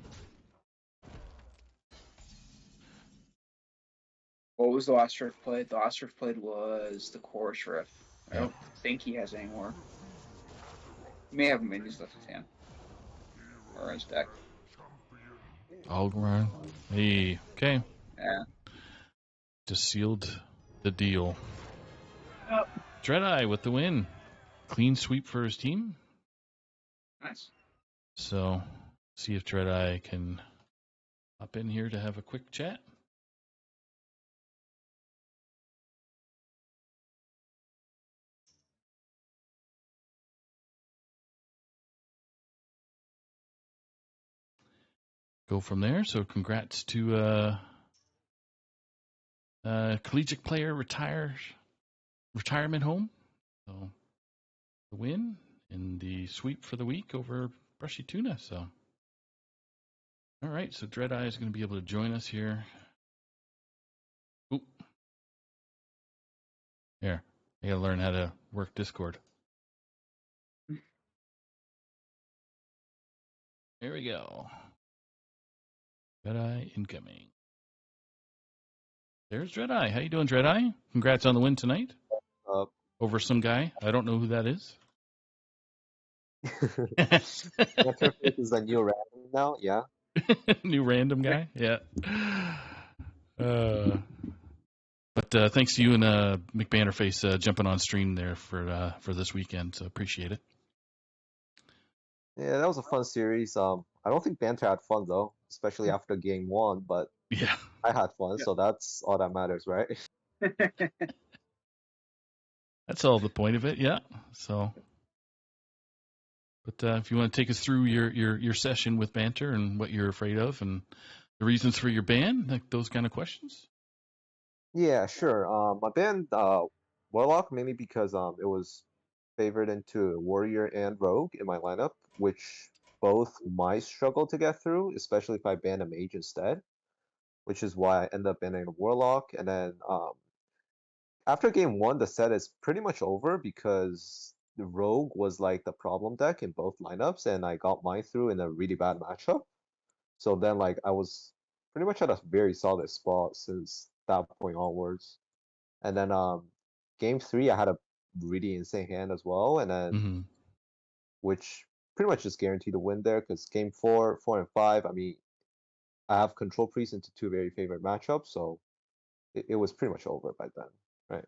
What was the last riff played? The last riff played was the Chorus riff. I Yeah. don't think he has any more. He may have minis left his hand or his deck. Algorand. Hey, okay. Yeah. Just sealed the deal. Oh. Dreadeye with the win. Clean sweep for his team. Nice. So, see if Dreadeye can hop in here to have a quick chat. Go from there. So, congrats to collegiate player retirement home. So, the win and the sweep for the week over Brushy Tuna. So, all right. So, Dreadeye is going to be able to join us here. Oop. Here, I got to learn how to work Discord. There we go. Dreadeye incoming. There's Dreadeye. How you doing, Dreadeye? Congrats on the win tonight. Over some guy. I don't know who that is. Not sure if this is a new random now. Yeah. New random guy. Yeah. But thanks to you and McBannerface jumping on stream there for this weekend. So appreciate it. Yeah, that was a fun series. I don't think Banter had fun though, especially after game 1, but Yeah. I had fun, Yeah. so that's all that matters, right? That's all the point of it. Yeah. So. But if you want to take us through your session with Banter and what you're afraid of and the reasons for your ban, like those kind of questions. Yeah, sure. I banned Warlock mainly because it was favored into Warrior and Rogue in my lineup, which both might struggle to get through, especially if I ban a Mage instead, which is why I end up banning a Warlock. And then after game 1, the set is pretty much over because the Rogue was like the problem deck in both lineups, and I got mine through in a really bad matchup. So then like I was pretty much at a very solid spot since that point onwards. And then game 3 I had a really insane hand as well, and then Mm-hmm. which pretty much just guaranteed a win there because game 4, 4 and 5, I mean I have control priest into 2 very favorite matchups, so it was pretty much over by then, right?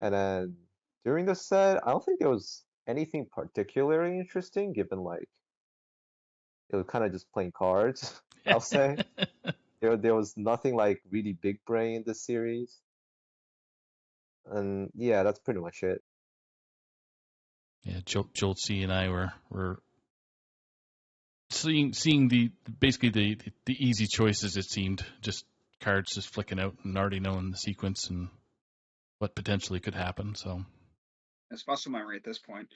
And then during the set, I don't think there was anything particularly interesting given like it was kind of just playing cards, I'll say. There was nothing like really big brain in this series. And yeah, that's pretty much it. Yeah, Jolt C and I were seeing the basically the easy choices. It seemed just cards just flicking out and already knowing the sequence and what potentially could happen. So It's muscle memory at this point.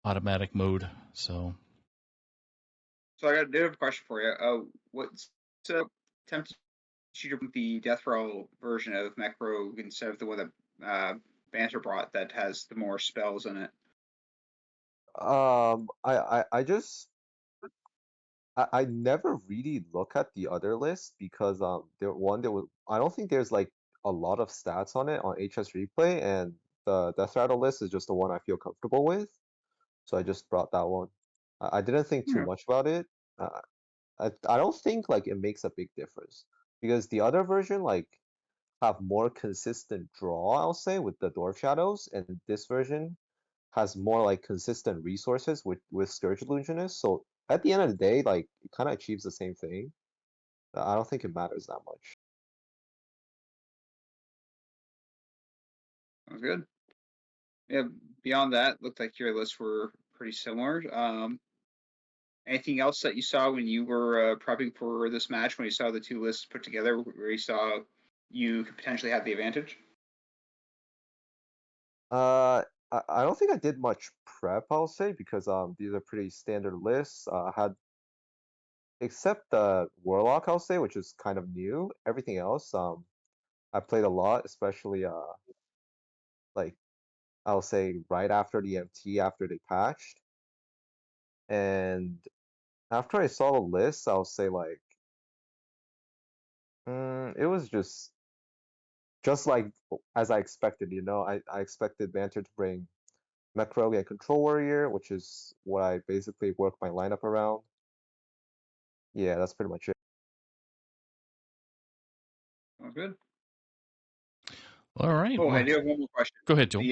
automatic mode. So So I did have a question for you. What's tempted you to bring the Death Row version of Mech Rogue instead of the one that Banter brought that has the more spells in it? I just I never really look at the other list because there was I don't think there's like a lot of stats on it on HS Replay, and the Death Rattle list is just the one I feel comfortable with, so I just brought that one. I didn't think too Yeah. much about it. Uh, I don't think like it makes a big difference because the other version like have more consistent draw, I'll say, with the Dwarf Shadows, and this version has more like consistent resources with Scourge Illusionist. So at the end of the day, like it kind of achieves the same thing. I don't think it matters that much. Sounds good. Yeah. Beyond that, looked like your lists were pretty similar. Anything else that you saw when you were prepping for this match? When you saw the two lists put together, where you saw you could potentially have the advantage? I don't think I did much prep, I'll say, because these are pretty standard lists. I had except the Warlock, I'll say, which is kind of new. Everything else, I played a lot, especially like I'll say right after the MT after they patched. And after I saw the list, I'll say like it was just like as I expected, you know. I expected Banter to bring Mech Rogue and Control Warrior, which is what I basically work my lineup around. Yeah, that's pretty much it. Sounds good. All right. Oh, I Well, do have one more question. go ahead, Joel.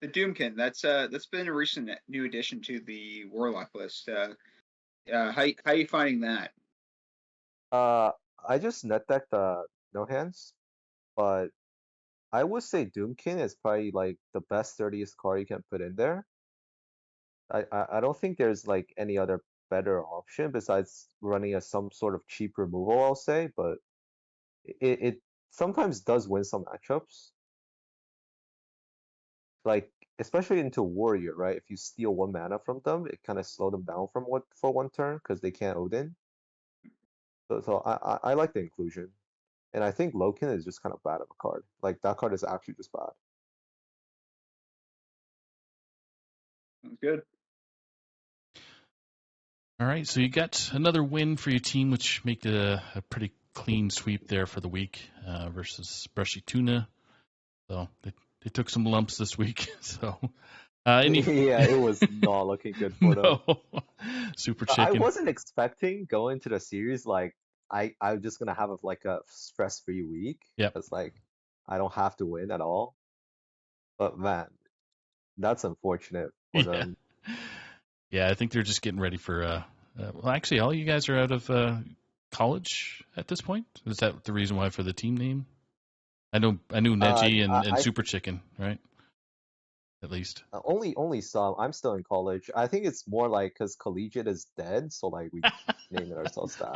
The Doomkin, that's been a recent new addition to the Warlock list. How you finding that? Uh, I just net decked No Hands, but I would say Doomkin is probably like the best 30th card you can put in there. I don't think there's like any other better option besides running some sort of cheap removal, I'll say, but it sometimes does win some matchups. Like especially into Warrior, right? If you steal 1 mana from them, it kind of slow them down from what for 1 turn because they can't Odin. So I like the inclusion. And I think Loken is just kind of bad of a card. Like that card is actually just bad. Sounds good. All right, so you got another win for your team, which made it a pretty clean sweep there for the week versus Brushy Tuna. So they took some lumps this week. So any Yeah, it was not looking good for them. no super I chicken. wasn't expecting going to the series like I'm just gonna have like a stress-free week. Yep. It's like I don't have to win at all. But man, that's unfortunate for Yeah. them. Yeah, I think they're just getting ready for. Well, actually, all you guys are out of college at this point. Is that the reason why for the team name? I knew Neji and I Super Chicken, right? At least. only some. I'm still in college. I think it's more like because collegiate is dead, so like we named it ourselves that.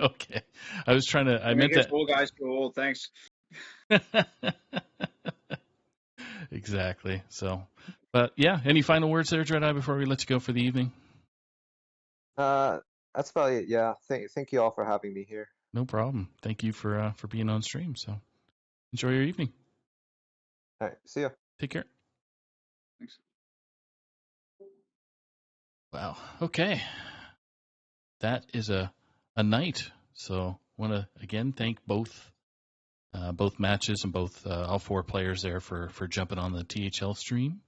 Okay. I was trying to. I Make meant us that. old guys feel old. Thanks. Exactly. So, but yeah. Any final words there, Dread Eye, before we let you go for the evening? Uh, that's about it. Yeah. Thank you all for having me here. No problem. Thank you for being on stream. So, enjoy your evening. All right. See ya. Take care. Thanks. Wow. Okay. That is a night. So, want to again thank both matches and both all 4 players there for jumping on the THL stream.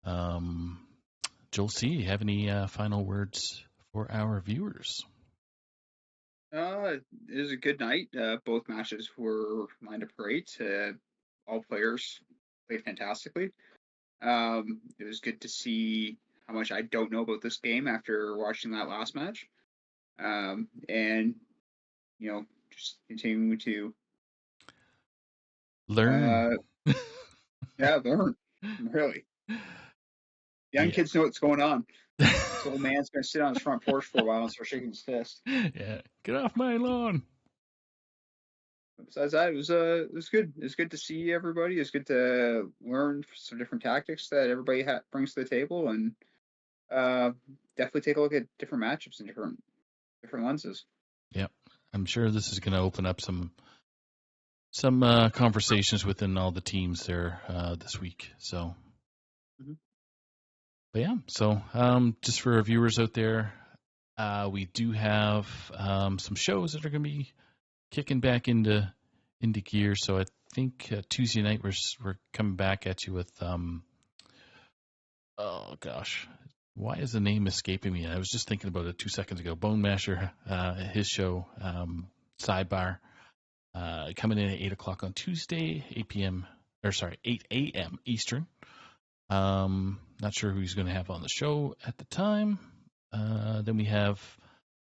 Joel C, you have any final words for our viewers? It was a good night. Both matches were lined up great. All players played fantastically. It was good to see how much I don't know about this game after watching that last match. And just continuing to Learn. learn. Really, young Yeah. kids know what's going on. This old man's gonna sit on his front porch for a while and start shaking his fist. Yeah. Get off my lawn. Besides that, it was good. It was good to see everybody. It was good to learn some different tactics that everybody brings to the table, and definitely take a look at different matchups and different lenses. Yep. I'm sure this is going to open up some conversations within all the teams there this week. So, But yeah. So just for our viewers out there, we do have some shows that are going to be kicking back into gear. So I think Tuesday night we're coming back at you with oh gosh, why is the name escaping me? I was just thinking about it 2 seconds ago. Bone Masher, his show, Sidebar, coming in at 8 o'clock on Tuesday, 8 a.m. Eastern. Not sure who he's going to have on the show at the time. Then we have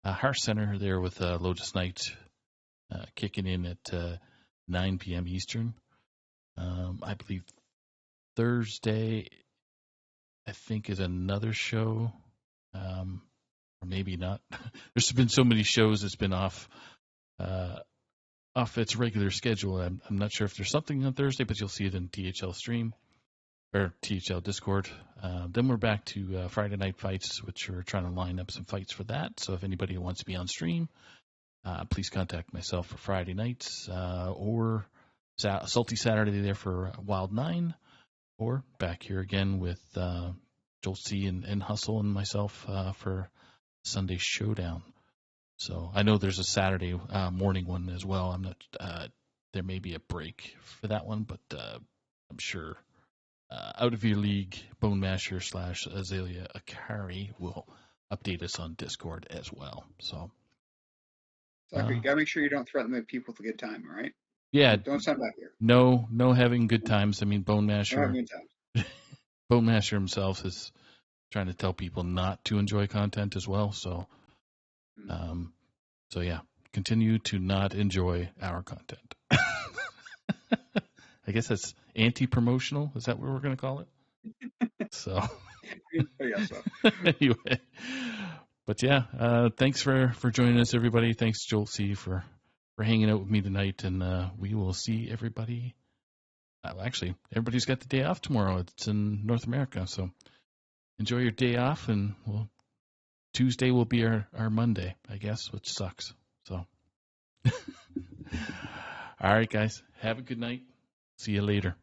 Hearth Center there with Lotus Knight kicking in at 9 p.m. Eastern. I believe Thursday, I think, is another show, or maybe not. There's been so many shows it's been off its regular schedule. I'm not sure if there's something on Thursday, but you'll see it in THL stream or THL Discord. Then we're back to Friday Night Fights, which we're trying to line up some fights for that. So if anybody wants to be on stream, please contact myself for Friday nights or Salty Saturday there for Wild 9, or back here again with Joel C. and Hustle and myself for Sunday Showdown. So I know there's a Saturday morning one as well. I'm not. There may be a break for that one, but I'm sure Out of Your League Bone Masher / Azalea Akari will update us on Discord as well. So Tucker, you gotta make sure you don't threaten the people with a good time, all right? yeah, Don't stand back here. no having good times. I mean, Bone Don't have Masher, good times. Bone Masher himself is trying to tell people not to enjoy content as well. So, so yeah, continue to not enjoy our content. I guess that's anti-promotional. Is that what we're going to call it? So, Yeah, so. Anyway, but yeah, thanks for joining us, everybody. Thanks, Joel C, for hanging out with me tonight, and we will see everybody. Actually, everybody's got the day off tomorrow. It's in North America, so enjoy your day off, and Tuesday will be our Monday, I guess, which sucks. So, all right, guys, have a good night. See you later.